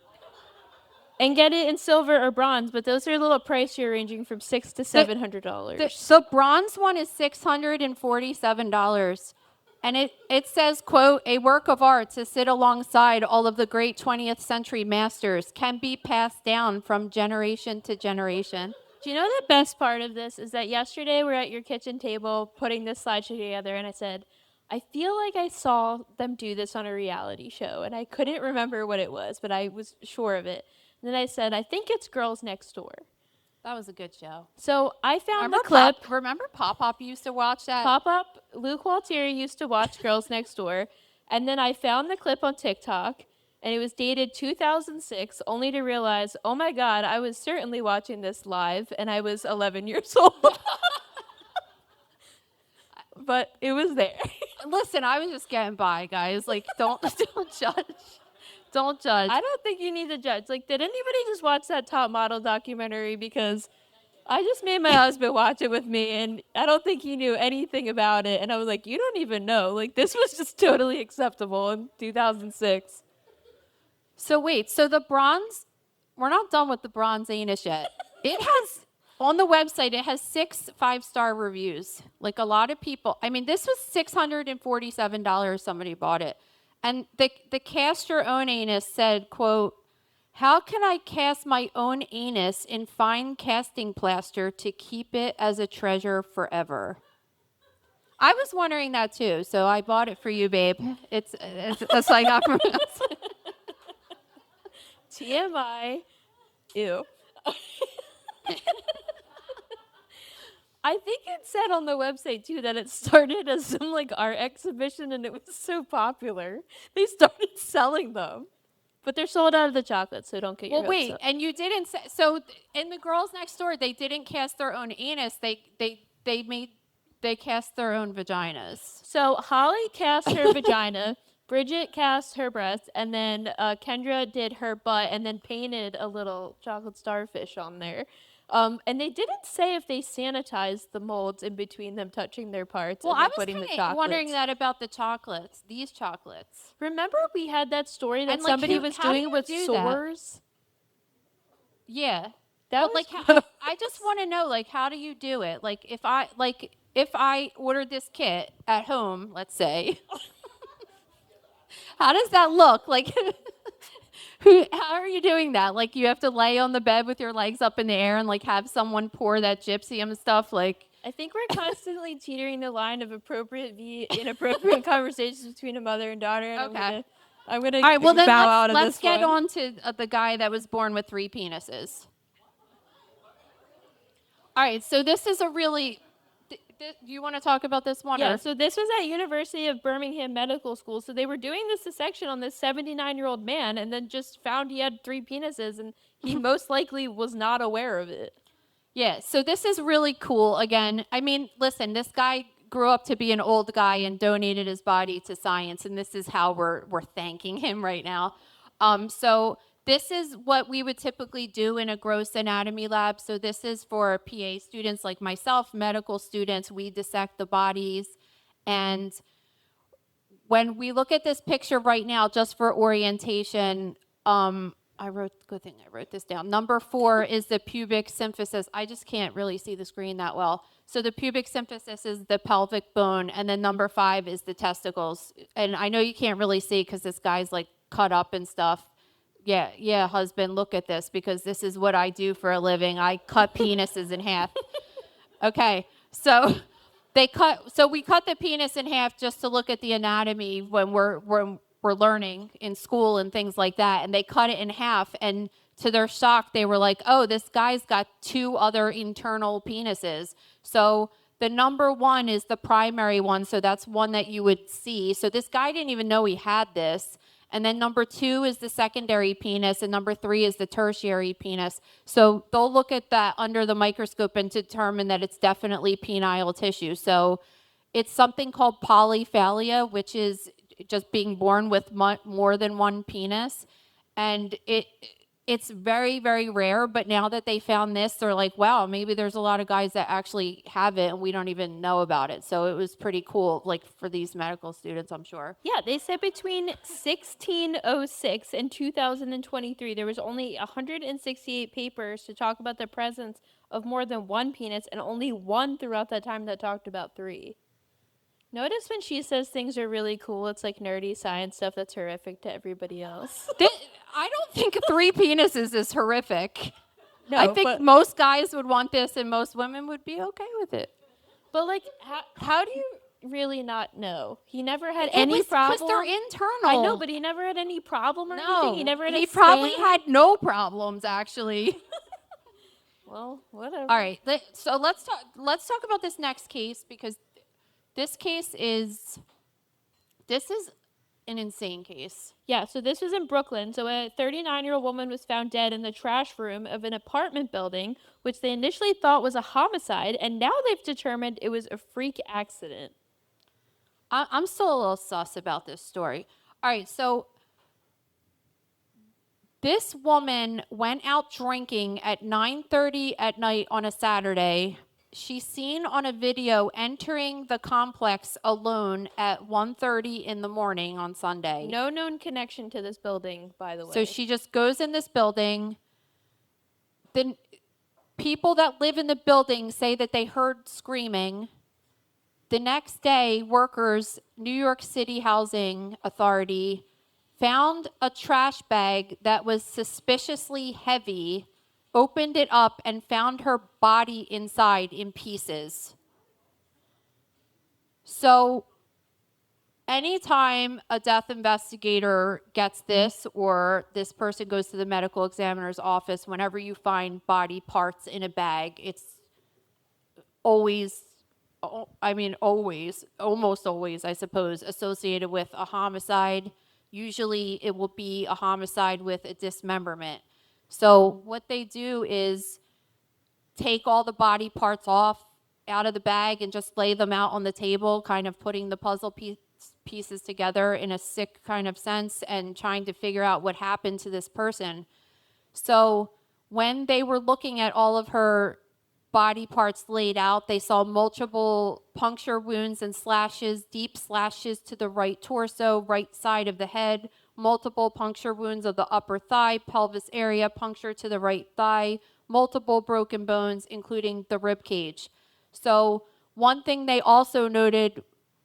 and get it in silver or bronze, but those are a little pricier, ranging from $600 to $700. The bronze one is $647. And it says, quote, a work of art to sit alongside all of the great 20th century masters can be passed down from generation to generation. Do you know the best part of this is that yesterday we're at your kitchen table putting this slideshow together, and I said, I feel like I saw them do this on a reality show, and I couldn't remember what it was, but I was sure of it. And then I said, I think it's Girls Next Door. That was a good show. So I found the clip. Remember Pop used to watch that? Pop, Luke Waltieri used to watch Girls Next Door. And then I found the clip on TikTok, and it was dated 2006, only to realize, oh my God, I was certainly watching this live, and I was 11 years old. But it was there. Listen, I was just getting by, guys. Like, don't judge. Don't judge. I don't think you need to judge. Like, did anybody just watch that Top Model documentary? Because I just made my husband watch it with me, and I don't think he knew anything about it. And I was like, you don't even know. Like, this was just totally acceptable in 2006. So wait, so the bronze, we're not done with the bronze anus yet. It has, on the website, it has 6 5-star reviews. Like, a lot of people, I mean, this was $647 somebody bought it. And the cast your own anus said, quote, how can I cast my own anus in fine casting plaster to keep it as a treasure forever? I was wondering that too, so I bought it for you, babe. It's that's what I got from it. TMI. Ew. I think it said on the website, too, that it started as some, like, art exhibition, and it was so popular. They started selling them. But they're sold out of the chocolate, so don't get your hopes wait, up. and you didn't say, so in the Girls Next Door, they didn't cast their own anus. They cast their own vaginas. So Holly cast her vagina, Bridget cast her breast, and then Kendra did her butt, and then painted a little chocolate starfish on there. And they didn't say if they sanitized the molds in between them touching their parts and then putting the chocolates. I was wondering that about the chocolates, these chocolates. Remember we had that story that And, like, somebody who- was how do doing you with do that? sores? Yeah. That But, was like, I just want to know, like, how do you do it? Like, if I ordered this kit at home, let's say, how does that look? Like, how are you doing that? Like, you have to lay on the bed with your legs up in the air and, like, have someone pour that gypsum stuff? Like, I think we're constantly teetering the line of appropriate v inappropriate conversations between a mother and daughter. And Okay. I'm gonna all right, well, then bow out of let's this get one. on to the guy that was born with 3 penises. All right, so this is a really... Do you want to talk about this one? Yeah, or- so this was at University of Birmingham Medical School. So they were doing this dissection on this 79-year-old man, and then just found he had 3 penises, and he most likely was not aware of it. Yeah, so this is really cool. Again, I mean, listen, this guy grew up to be an old guy and donated his body to science, and this is how we're thanking him right now. So this is what we would typically do in a gross anatomy lab. So this is for PA students like myself, medical students. We dissect the bodies. And when we look at this picture right now, just for orientation, good thing I wrote this down. Number 4 is the pubic symphysis. I just can't really see the screen that well. So the pubic symphysis is the pelvic bone, and then number 5 is the testicles. And I know you can't really see because this guy's like cut up and stuff. Yeah, husband, look at this, because this is what I do for a living. I cut penises in half. Okay, so we cut the penis in half just to look at the anatomy when we're learning in school and things like that. And they cut it in half, and to their shock, they were like, oh, this guy's got 2 other internal penises. So the number 1 is the primary one, so that's one that you would see. So this guy didn't even know he had this. And then number 2 is the secondary penis, and number 3 is the tertiary penis. So they'll look at that under the microscope and determine that it's definitely penile tissue. So it's something called polyphalia, which is just being born with more than one penis. And it's very, very rare. But now that they found this, they're like, wow, maybe there's a lot of guys that actually have it and we don't even know about it. So it was pretty cool, like for these medical students, I'm sure. Yeah, they said between 1606 and 2023, there was only 168 papers to talk about the presence of more than one penis, and only one throughout that time that talked about 3. Notice when she says things are really cool, it's like nerdy science stuff that's horrific to everybody else. I don't think 3 penises is horrific. No, I think most guys would want this and most women would be okay with it. but like, how do you really not know? He never had any problem. Because they're internal. I know, but he never had any problem or anything. He never had a probably stain? had no problems, actually. Well, whatever. All right, so let's talk about this next case, because this is an insane case. Yeah, so this was in Brooklyn. So a 39-year-old woman was found dead in the trash room of an apartment building, which they initially thought was a homicide, and now they've determined it was a freak accident. I'm still a little sus about this story. All right, so this woman went out drinking at 9:30 at night on a Saturday. She's seen on a video entering the complex alone at 1:30 in the morning on Sunday. No known connection to this building, by the way. So she just goes in this building. Then people that live in the building say that they heard screaming. The next day, workers, New York City Housing Authority, found a trash bag that was suspiciously heavy, opened it up, and found her body inside in pieces. So anytime a death investigator gets this, or this person goes to the medical examiner's office, whenever you find body parts in a bag, it's almost always, I suppose, associated with a homicide. Usually it will be a homicide with a dismemberment. So what they do is take all the body parts out of the bag and just lay them out on the table, kind of putting the puzzle pieces together in a sick kind of sense and trying to figure out what happened to this person. So when they were looking at all of her body parts laid out, they saw multiple puncture wounds and slashes, deep slashes to the right torso, right side of the head, multiple puncture wounds of the upper thigh, pelvis area, puncture to the right thigh, multiple broken bones, including the rib cage. So one thing they also noted,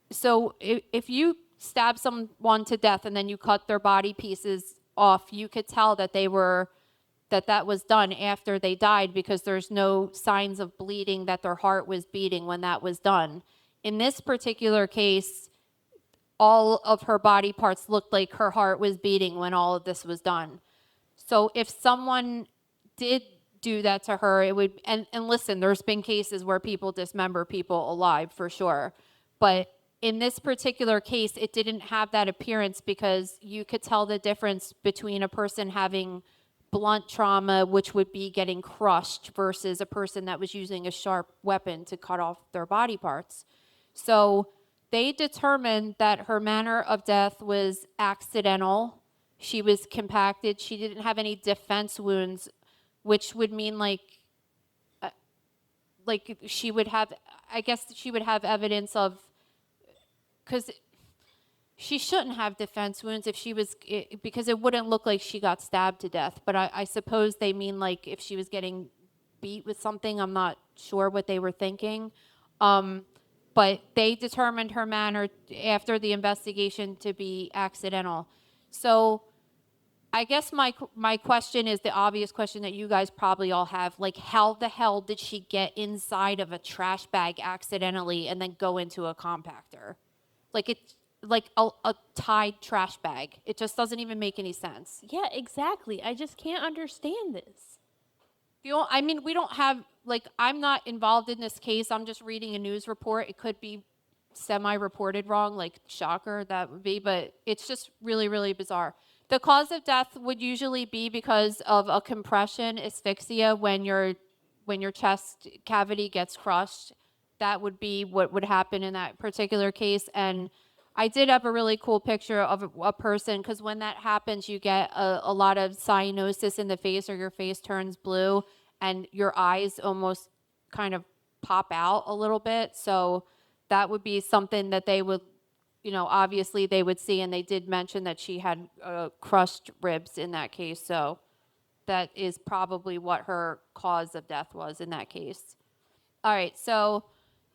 so if you stab someone to death and then you cut their body pieces off, you could tell that that was done after they died, because there's no signs of bleeding, that their heart was beating when that was done. In this particular case, all of her body parts looked like her heart was beating when all of this was done. So if someone did do that to her, it would, and listen, there's been cases where people dismember people alive, for sure. But in this particular case, it didn't have that appearance, because you could tell the difference between a person having blunt trauma, which would be getting crushed, versus a person that was using a sharp weapon to cut off their body parts. So they determined that her manner of death was accidental. She was compacted. She didn't have any defense wounds, which would mean like she would have, I guess she would have evidence of, because she shouldn't have defense wounds if she was, because it wouldn't look like she got stabbed to death. But I suppose they mean like if she was getting beat with something. I'm not sure what they were thinking. But they determined her manner after the investigation to be accidental. So I guess my question is the obvious question that you guys probably all have. Like, how the hell did she get inside of a trash bag accidentally and then go into a compactor? Like, it's like a tied trash bag. It just doesn't even make any sense. Yeah, exactly. I just can't understand this. I mean, we don't have, like, I'm not involved in this case. I'm just reading a news report. It could be semi-reported wrong, like, shocker, that would be. But it's just really, really bizarre. The cause of death would usually be because of a compression asphyxia when your chest cavity gets crushed. That would be what would happen in that particular case. And I did have a really cool picture of a person, because when that happens, you get a lot of cyanosis in the face, or your face turns blue and your eyes almost kind of pop out a little bit. So that would be something that they would, obviously they would see. And they did mention that she had crushed ribs in that case. So that is probably what her cause of death was in that case. All right, so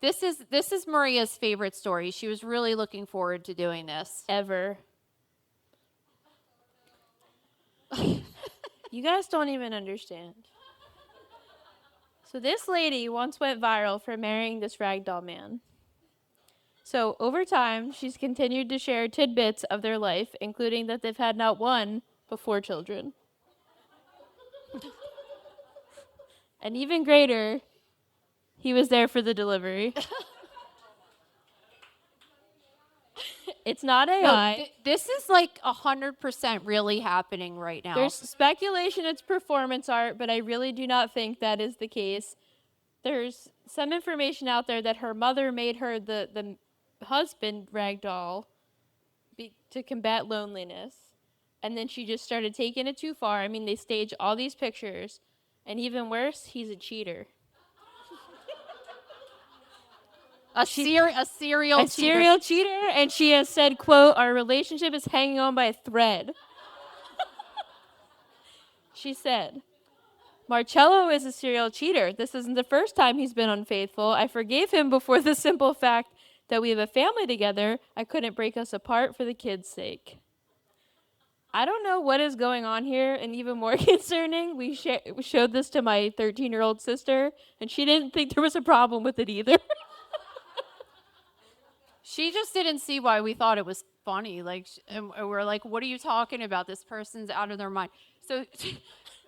this is Maria's favorite story. She was really looking forward to doing this. Ever. You guys don't even understand. So this lady once went viral for marrying this ragdoll man. So over time, she's continued to share tidbits of their life, including that they've had not one, but 4 children. And even greater, he was there for the delivery. It's not AI. No, this is like 100% really happening right now. There's speculation it's performance art, but I really do not think that is the case. There's some information out there that her mother made her the husband ragdoll to combat loneliness. And then she just started taking it too far. I mean, they stage all these pictures. And even worse, he's a cheater. A serial cheater, and she has said, quote, "Our relationship is hanging on by a thread." She said, "Marcello is a serial cheater. This isn't the first time he's been unfaithful. I forgave him before the simple fact that we have a family together. I couldn't break us apart for the kids' sake." I don't know what is going on here, and even more concerning, we showed this to my 13-year-old sister, and she didn't think there was a problem with it either. She just didn't see why we thought it was funny. And we're like, what are you talking about? This person's out of their mind. So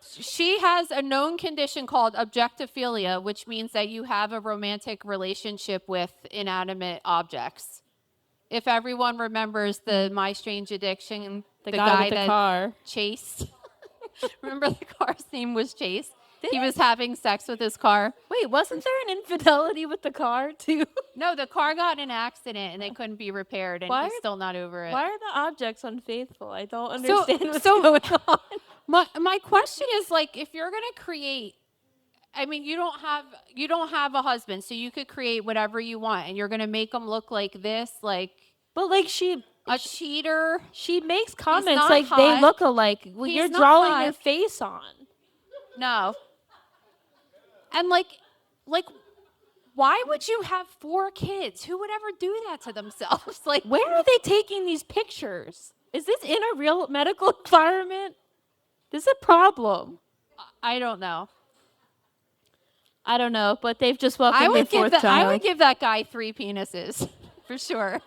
she has a known condition called objectophilia, which means that you have a romantic relationship with inanimate objects. If everyone remembers the My Strange Addiction, the guy with the that car. Chase. Remember the car's name was Chase? He was having sex with his car. Wait, wasn't there an infidelity with the car, too? No, the car got in an accident and they couldn't be repaired, and he's still not over it. Why are the objects unfaithful? I don't understand what's going on. My question is, if you're going to create, I mean, you don't have a husband, so you could create whatever you want, and you're going to make them look like this, But a cheater. She makes comments not like hot. they look alike. Well, He's you're not drawing hot. your face on. No. And why would you have 4 kids? Who would ever do that to themselves? Where are they taking these pictures? Is this in a real medical environment? This is a problem. I don't know. I don't know, but they've just welcomed their 4th child. I would give that guy 3 penises, for sure.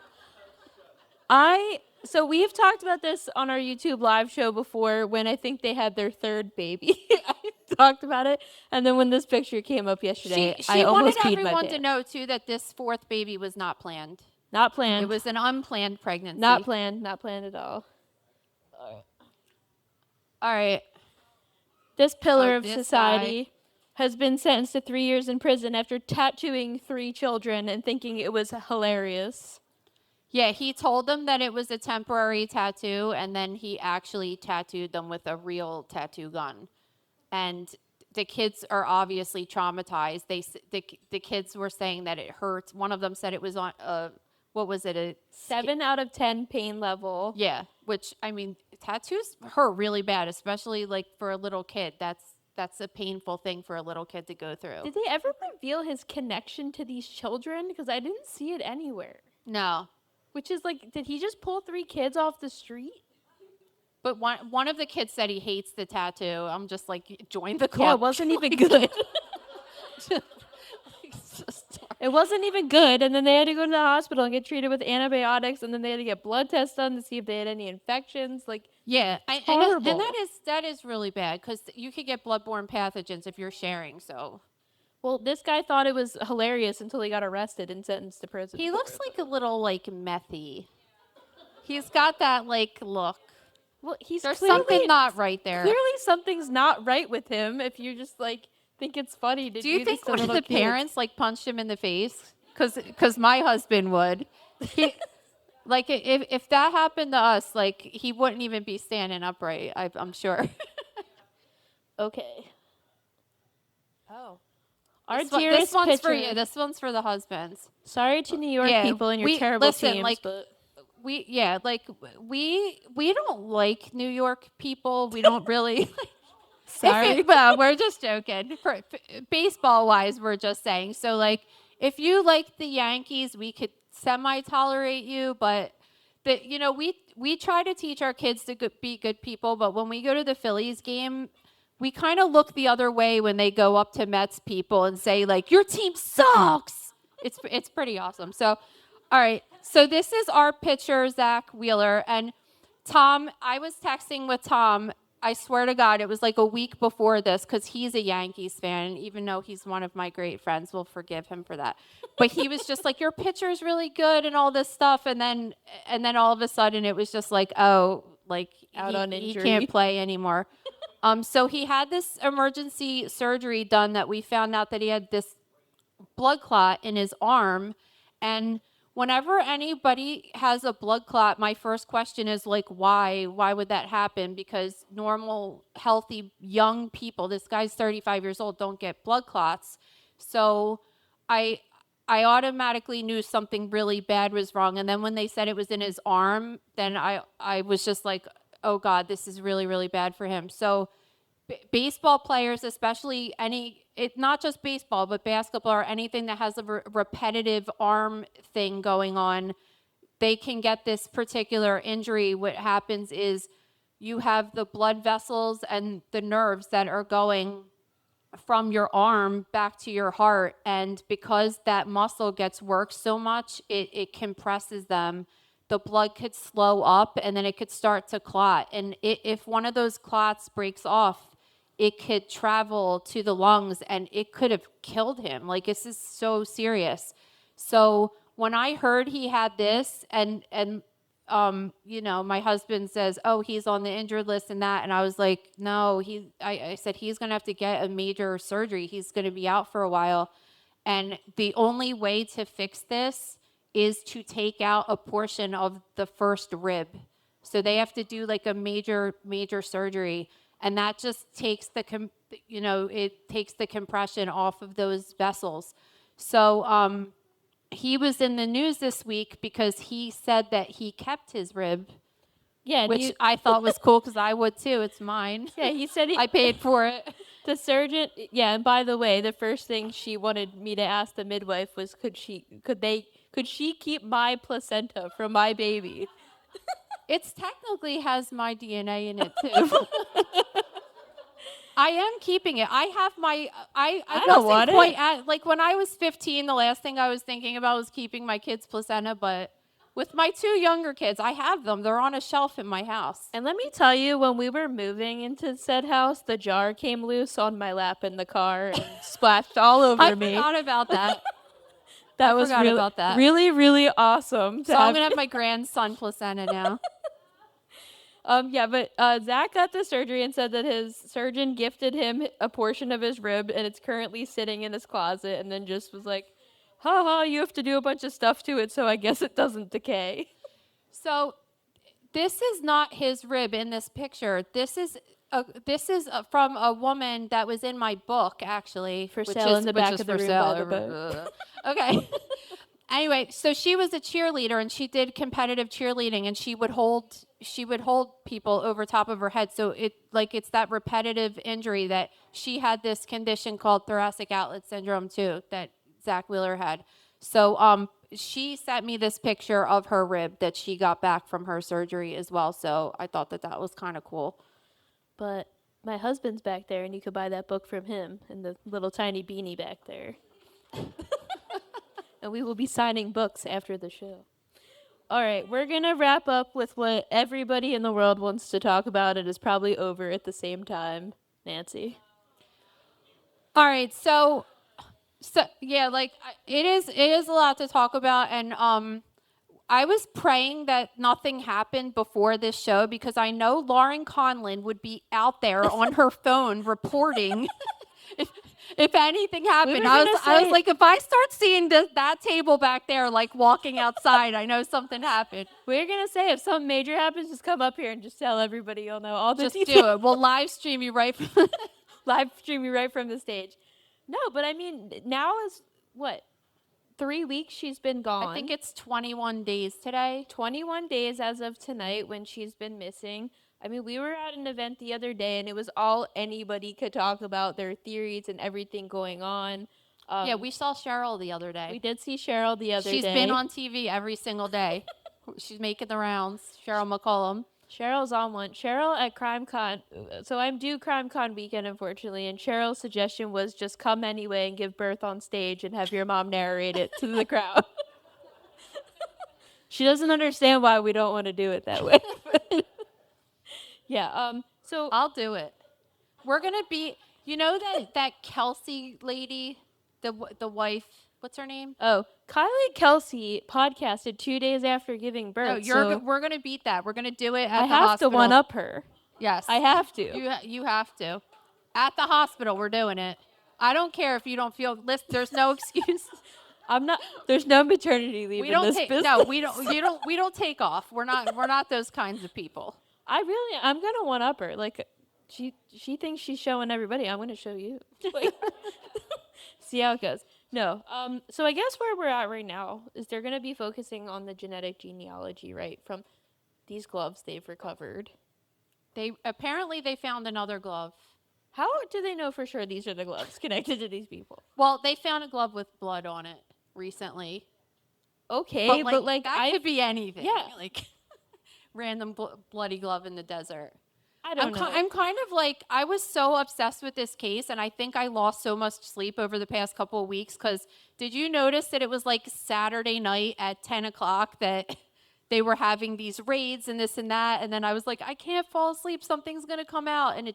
So we've talked about this on our YouTube live show before when I think they had their 3rd baby. I talked about it. And then when this picture came up yesterday, I almost peed my pants. She wanted everyone to know, too, that this 4th baby was not planned. Not planned. It was an unplanned pregnancy. Not planned. Not planned at all. All right. This pillar of society has been sentenced to 3 years in prison after tattooing 3 children and thinking it was hilarious. Yeah, he told them that it was a temporary tattoo, and then he actually tattooed them with a real tattoo gun. And the kids are obviously traumatized. The kids were saying that it hurts. One of them said it was on what was it? A 7 out of 10 pain level. Yeah, which, I mean, tattoos hurt really bad, especially for a little kid. That's a painful thing for a little kid to go through. Did they ever reveal his connection to these children? Because I didn't see it anywhere. No. Which is did he just pull 3 kids off the street? But one of the kids said he hates the tattoo. I'm just join the club. Yeah, it wasn't even good. It wasn't even good. And then they had to go to the hospital and get treated with antibiotics. And then they had to get blood tests done to see if they had any infections. Yeah, horrible. And that is really bad, because you could get bloodborne pathogens if you're sharing. So. Well, this guy thought it was hilarious until he got arrested and sentenced to prison. He looks like a little methy. He's got that look. Well, there's something not right there. Clearly, something's not right with him. If you just think it's funny to do you think this to one of little the kids. parents punched him in the face? Because my husband would. Like if that happened to us, like he wouldn't even be standing upright. I'm sure. Okay. Oh. Our This dearest one's for pitcher. you. This one's for the husbands. Sorry to New York Yeah, people and your we- terrible listen, teams, like, but We don't like New York people. We don't really. sorry. Well, we're just joking. Baseball wise, we're just saying. So like, if you like the Yankees, we could semi tolerate you, but we try to teach our kids to be good people. But when we go to the Phillies game, we kind of look the other way when they go up to Mets people and say like, "Your team sucks." It's pretty awesome. So, all right. So this is our pitcher, Zach Wheeler, and Tom. I was texting with Tom. I swear to God, it was like a week before this because he's a Yankees fan. Even though he's one of my great friends, we'll forgive him for that. But he was just like, "Your pitcher's really good," and all this stuff. And then all of a sudden, it was just like, "Oh, like Out on he injury. can't play anymore." So he had this emergency surgery done that we found out that he had this blood clot in his arm. And whenever anybody has a blood clot, my first question is like, why would that happen? Because normal healthy young people, this guy's 35 years old, don't get blood clots. So i I automatically knew something really bad was wrong. And then when they said it was in his arm, then I was just like, oh God, this is really, really bad for him. So baseball players, especially not just baseball, but basketball or anything that has a repetitive arm thing going on, they can get this particular injury. What happens is you have the blood vessels and the nerves that are going from your arm back to your heart. And because that muscle gets worked so much, it compresses them. The blood could slow up and then it could start to clot. And if one of those clots breaks off, it could travel to the lungs and it could have killed him. Like, this is so serious. So when I heard he had this and my husband says, "Oh, he's on the injured list and that," and I was like, "No, I said he's going to have to get a major surgery. He's going to be out for a while. And the only way to fix this is to take out a portion of the first rib. So they have to do like a major surgery. And that just takes it takes the compression off of those vessels." So he was in the news this week because he said that he kept his rib, Yeah, which I thought was cool because I would too. It's mine. yeah, he said I paid for it. the surgeon. Yeah, and by the way, the first thing she wanted me to ask the midwife was, could she keep my placenta from my baby? It's technically has my DNA in it too. I am keeping it. I have my. I don't wasn't want quite it. at like when I was 15. The last thing I was thinking about was keeping my kids' placenta, but with my two younger kids, I have them. They're on a shelf in my house. And let me tell you, when we were moving into said house, the jar came loose on my lap in the car and splashed all over I me. forgot about that. That I was forgot really, about that. really, really awesome. So I'm gonna have my grandson placenta now. But Zach got the surgery and said that his surgeon gifted him a portion of his rib, and it's currently sitting in his closet, and then just was like, haha, you have to do a bunch of stuff to it, so I guess it doesn't decay. So this is not his rib in this picture. This is from a woman that was in my book, actually. For sale in the back of the room by the boat. Okay. Anyway, so she was a cheerleader and she did competitive cheerleading and she would hold people over top of her head. So it's that repetitive injury that she had, this condition called thoracic outlet syndrome too, that Zach Wheeler had. So she sent me this picture of her rib that she got back from her surgery as well. So I thought that was kind of cool. But my husband's back there, and you could buy that book from him and the little tiny beanie back there. And we will be signing books after the show. All right, we're going to wrap up with what everybody in the world wants to talk about and is probably over at the same time. Nancy. All right, so yeah, it is a lot to talk about, and I was praying that nothing happened before this show because I know Lauren Conlon would be out there on her phone reporting if anything happened. were I gonna was say- like, if I start seeing that table back there, like walking outside, I know something happened. We're gonna say if something major happens, just come up here and just tell everybody you'll know all the Just details. do it. We'll live stream you right from. Live stream you right from the stage. No, but I mean, now is what? 3 weeks she's been gone. I think it's 21 days today. 21 days as of tonight when she's been missing. I mean, we were at an event the other day, and it was all anybody could talk about, their theories and everything going on. Yeah, we saw Cheryl the other we day. did see Cheryl the other She's day. been on TV every single day. She's making the rounds. Cheryl McCollum. Cheryl's on one. Cheryl at CrimeCon. So I'm due CrimeCon weekend, unfortunately, and Cheryl's suggestion was just come anyway and give birth on stage and have your mom narrate it to the crowd. She doesn't understand why we don't want to do it that way. Yeah. So I'll do it. We're gonna be. You know that Kelsey lady, the wife. What's her name? Kylie Kelsey podcasted 2 days after giving birth. No, we're gonna beat that. We're gonna do it at I the have hospital. to one up her. Yes, I have to. You have to. At the hospital, we're doing it. I don't care if you don't feel. Listen, there's no excuse. I'm not. There's no maternity leave We in don't this take. business. No, we don't. You don't. We don't take off. We're not those kinds of people. I'm gonna one up her. Like, she thinks she's showing everybody. I'm gonna show you. Like, see how it goes. No. So I guess where we're at right now is they're gonna be focusing on the genetic genealogy, right, from these gloves they've recovered. They found another glove. How do they know for sure these are the gloves connected to these people? Well, they found a glove with blood on it recently. Okay, but that could be anything. Yeah. Like random bloody glove in the desert. I don't know. I'm kind of like, I was so obsessed with this case, and I think I lost so much sleep over the past couple of weeks, because did you notice that it was like Saturday night at 10 o'clock that they were having these raids and this and that, and then I was like, I can't fall asleep, something's going to come out, and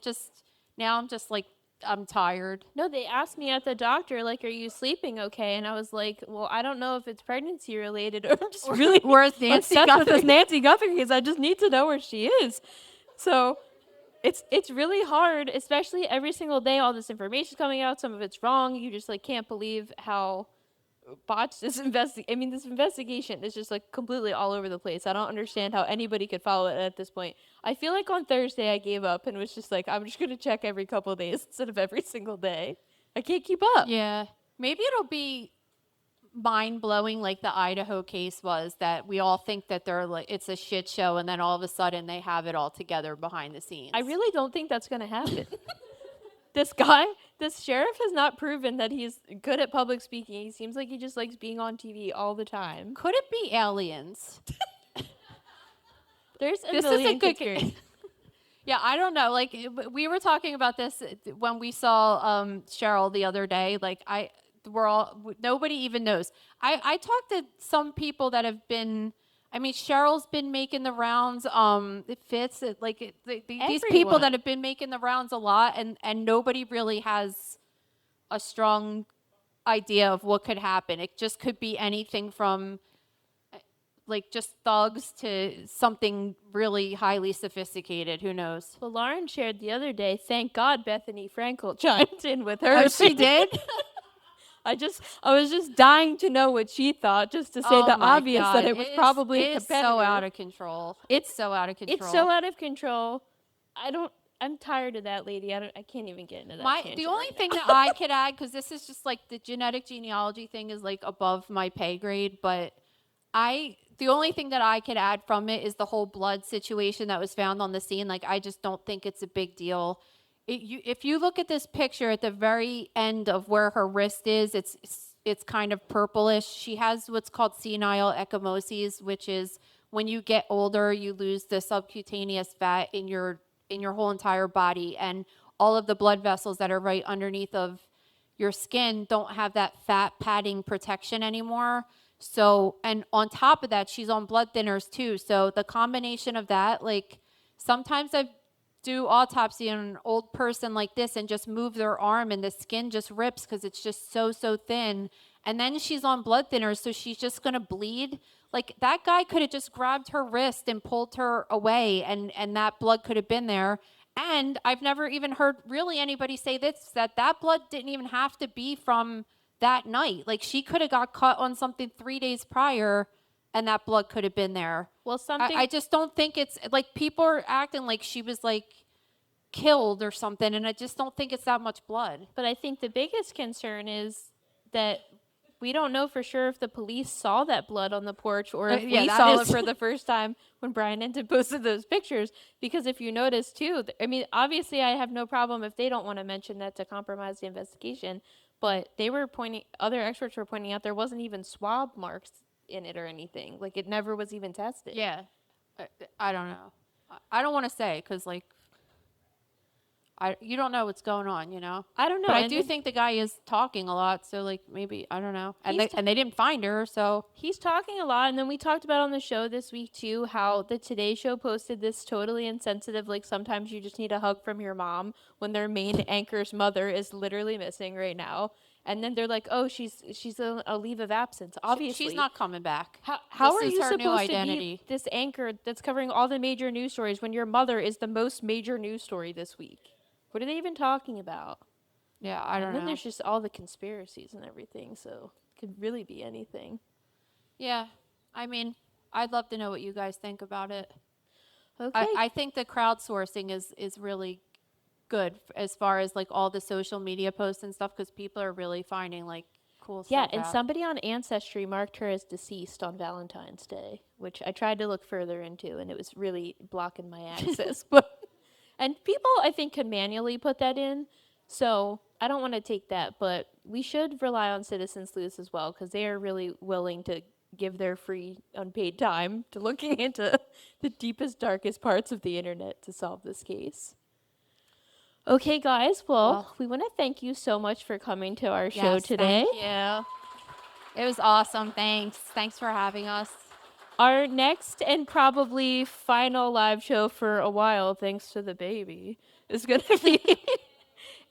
now I'm just like, I'm tired. No, they asked me at the doctor, like, are you sleeping okay? And I was like, well, I don't know if it's pregnancy related or I'm just really Where's Nancy obsessed with this Guthrie? Nancy Guthrie because I just need to know where she is. So it's really hard, especially every single day, all this information's coming out. Some of it's wrong. You just like can't believe how botched this this investigation is just like completely all over the place. I don't understand how anybody could follow it at this point. I feel like on Thursday I gave up and was just like, I'm just going to check every couple of days instead of every single day. I can't keep up. Yeah. Maybe it'll be mind-blowing like the Idaho case was, that we all think that they're like, it's a shit show, and then all of a sudden they have it all together behind the scenes. I really don't think that's going to happen. This sheriff has not proven that he's good at public speaking. He seems like he just likes being on TV all the time. Could it be aliens? There's a This is million a good conspiracies. Yeah, I don't know. Like, we were talking about this when we saw Cheryl the other day. Like, nobody even knows. I talked to some people that have been, Cheryl's been making the rounds. It fits. These people Everyone. that have been making the rounds a lot, and nobody really has a strong idea of what could happen. It just could be anything from like just thugs to something really highly sophisticated. Who knows? Well, Lauren shared the other day, thank God Bethany Frankel chimed in with her. Oh, she did? I was just dying to know what she thought, just to say the my obvious God. that it was probably a it's competitor. so out of control. It's so out of control. It's so out of control. I'm tired of that lady. I can't even get into that. The tangent only right thing now. that I could add, because this is just like the genetic genealogy thing is like above my pay grade, but the only thing that I could add from it is the whole blood situation that was found on the scene. Like, I just don't think it's a big deal. If you look at this picture at the very end of where her wrist is, it's kind of purplish. She has what's called senile ecchymoses, which is when you get older, you lose the subcutaneous fat in your whole entire body, and all of the blood vessels that are right underneath of your skin don't have that fat padding protection anymore. So, and on top of that, she's on blood thinners too. So the combination of that, like sometimes I do autopsy on an old person like this and just move their arm and the skin just rips because it's just so thin. And then she's on blood thinners, so she's just going to bleed. Like, that guy could have just grabbed her wrist and pulled her away, and that blood could have been there. And I've never even heard really anybody say this, that blood didn't even have to be from that night. Like, she could have got cut on something 3 days prior, and that blood could have been there. Well, something I just don't think it's, like, people are acting like she was, like, killed or something, and I just don't think it's that much blood. But I think the biggest concern is that we don't know for sure if the police saw that blood on the porch or if we saw it for the first time when Brian Enton posted those pictures. Because if you notice, too, I mean, obviously I have no problem if they don't want to mention that to compromise the investigation. But other experts were pointing out there wasn't even swab marks in it or anything. Like, it never was even tested. Yeah. I don't know. I don't want to say because, like, you don't know what's going on, you know? I don't know. But I do think the guy is talking a lot, so, like, maybe, I don't know. And they didn't find her, so. He's talking a lot, and then we talked about on the show this week, too, how the Today Show posted this totally insensitive, like, sometimes you just need a hug from your mom when their main anchor's mother is literally missing right now. And then they're like, oh, she's on a leave of absence. Obviously. She's not coming back. How are This is you her new supposed to identity. be this anchor that's covering all the major news stories when your mother is the most major news story this week? What are they even talking about? Yeah, I don't know. And then there's just all the conspiracies and everything, so it could really be anything. Yeah, I mean, I'd love to know what you guys think about it. Okay. I think the crowdsourcing is really good as far as, like, all the social media posts and stuff, because people are really finding, like, cool stuff. Yeah, and out. somebody on Ancestry marked her as deceased on Valentine's Day, which I tried to look further into, and it was really blocking my access. And people, I think, can manually put that in, so I don't want to take that, but we should rely on Citizen Sleuths as well, because they are really willing to give their free, unpaid time to looking into the deepest, darkest parts of the internet to solve this case. Okay, guys, well, we want to thank you so much for coming to our show today. Thank you. It was awesome. Thanks for having us. Our next and probably final live show for a while, thanks to the baby, is going to be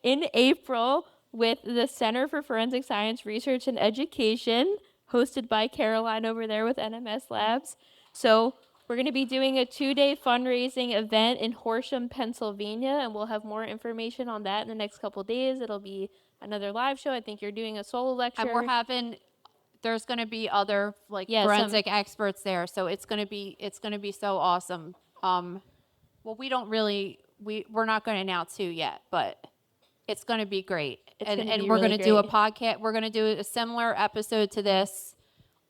in April with the Center for Forensic Science Research and Education, hosted by Caroline over there with NMS Labs. So we're going to be doing a 2-day fundraising event in Horsham, Pennsylvania, and we'll have more information on that in the next couple of days. It'll be another live show. I think you're doing a solo lecture. And there's going to be other, like, forensic experts there, so it's going to be so awesome. Well, we're not going to announce who yet, but it's going to be great. And we're really going to do a great. podcast. We're going to do a similar episode to this.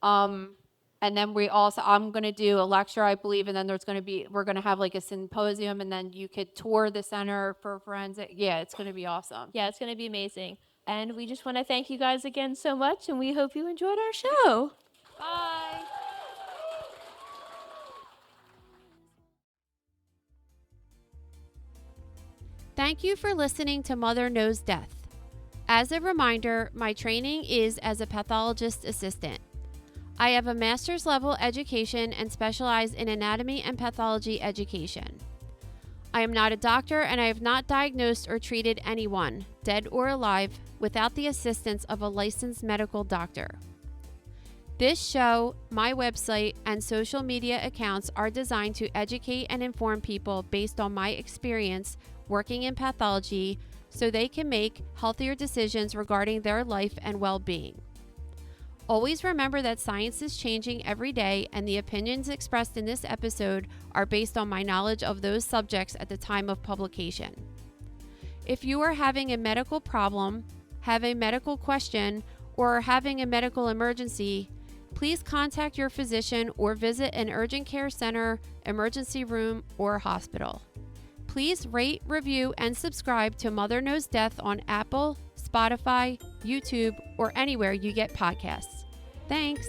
And then I'm going to do a lecture, I believe, and then we're going to have, like, a symposium, and then you could tour the Center for Forensic. Yeah, it's going to be awesome. Yeah, it's going to be amazing. And we just want to thank you guys again so much, and we hope you enjoyed our show. Bye. Thank you for listening to Mother Knows Death. As a reminder, my training is as a pathologist assistant. I have a master's level education and specialize in anatomy and pathology education. I am not a doctor, and I have not diagnosed or treated anyone, dead or alive, without the assistance of a licensed medical doctor. This show, my website, and social media accounts are designed to educate and inform people based on my experience working in pathology so they can make healthier decisions regarding their life and well-being. Always remember that science is changing every day, and the opinions expressed in this episode are based on my knowledge of those subjects at the time of publication. If you are having a medical problem, have a medical question, or are having a medical emergency, please contact your physician or visit an urgent care center, emergency room, or hospital. Please rate, review, and subscribe to Mother Knows Death on Apple, Spotify, YouTube, or anywhere you get podcasts. Thanks.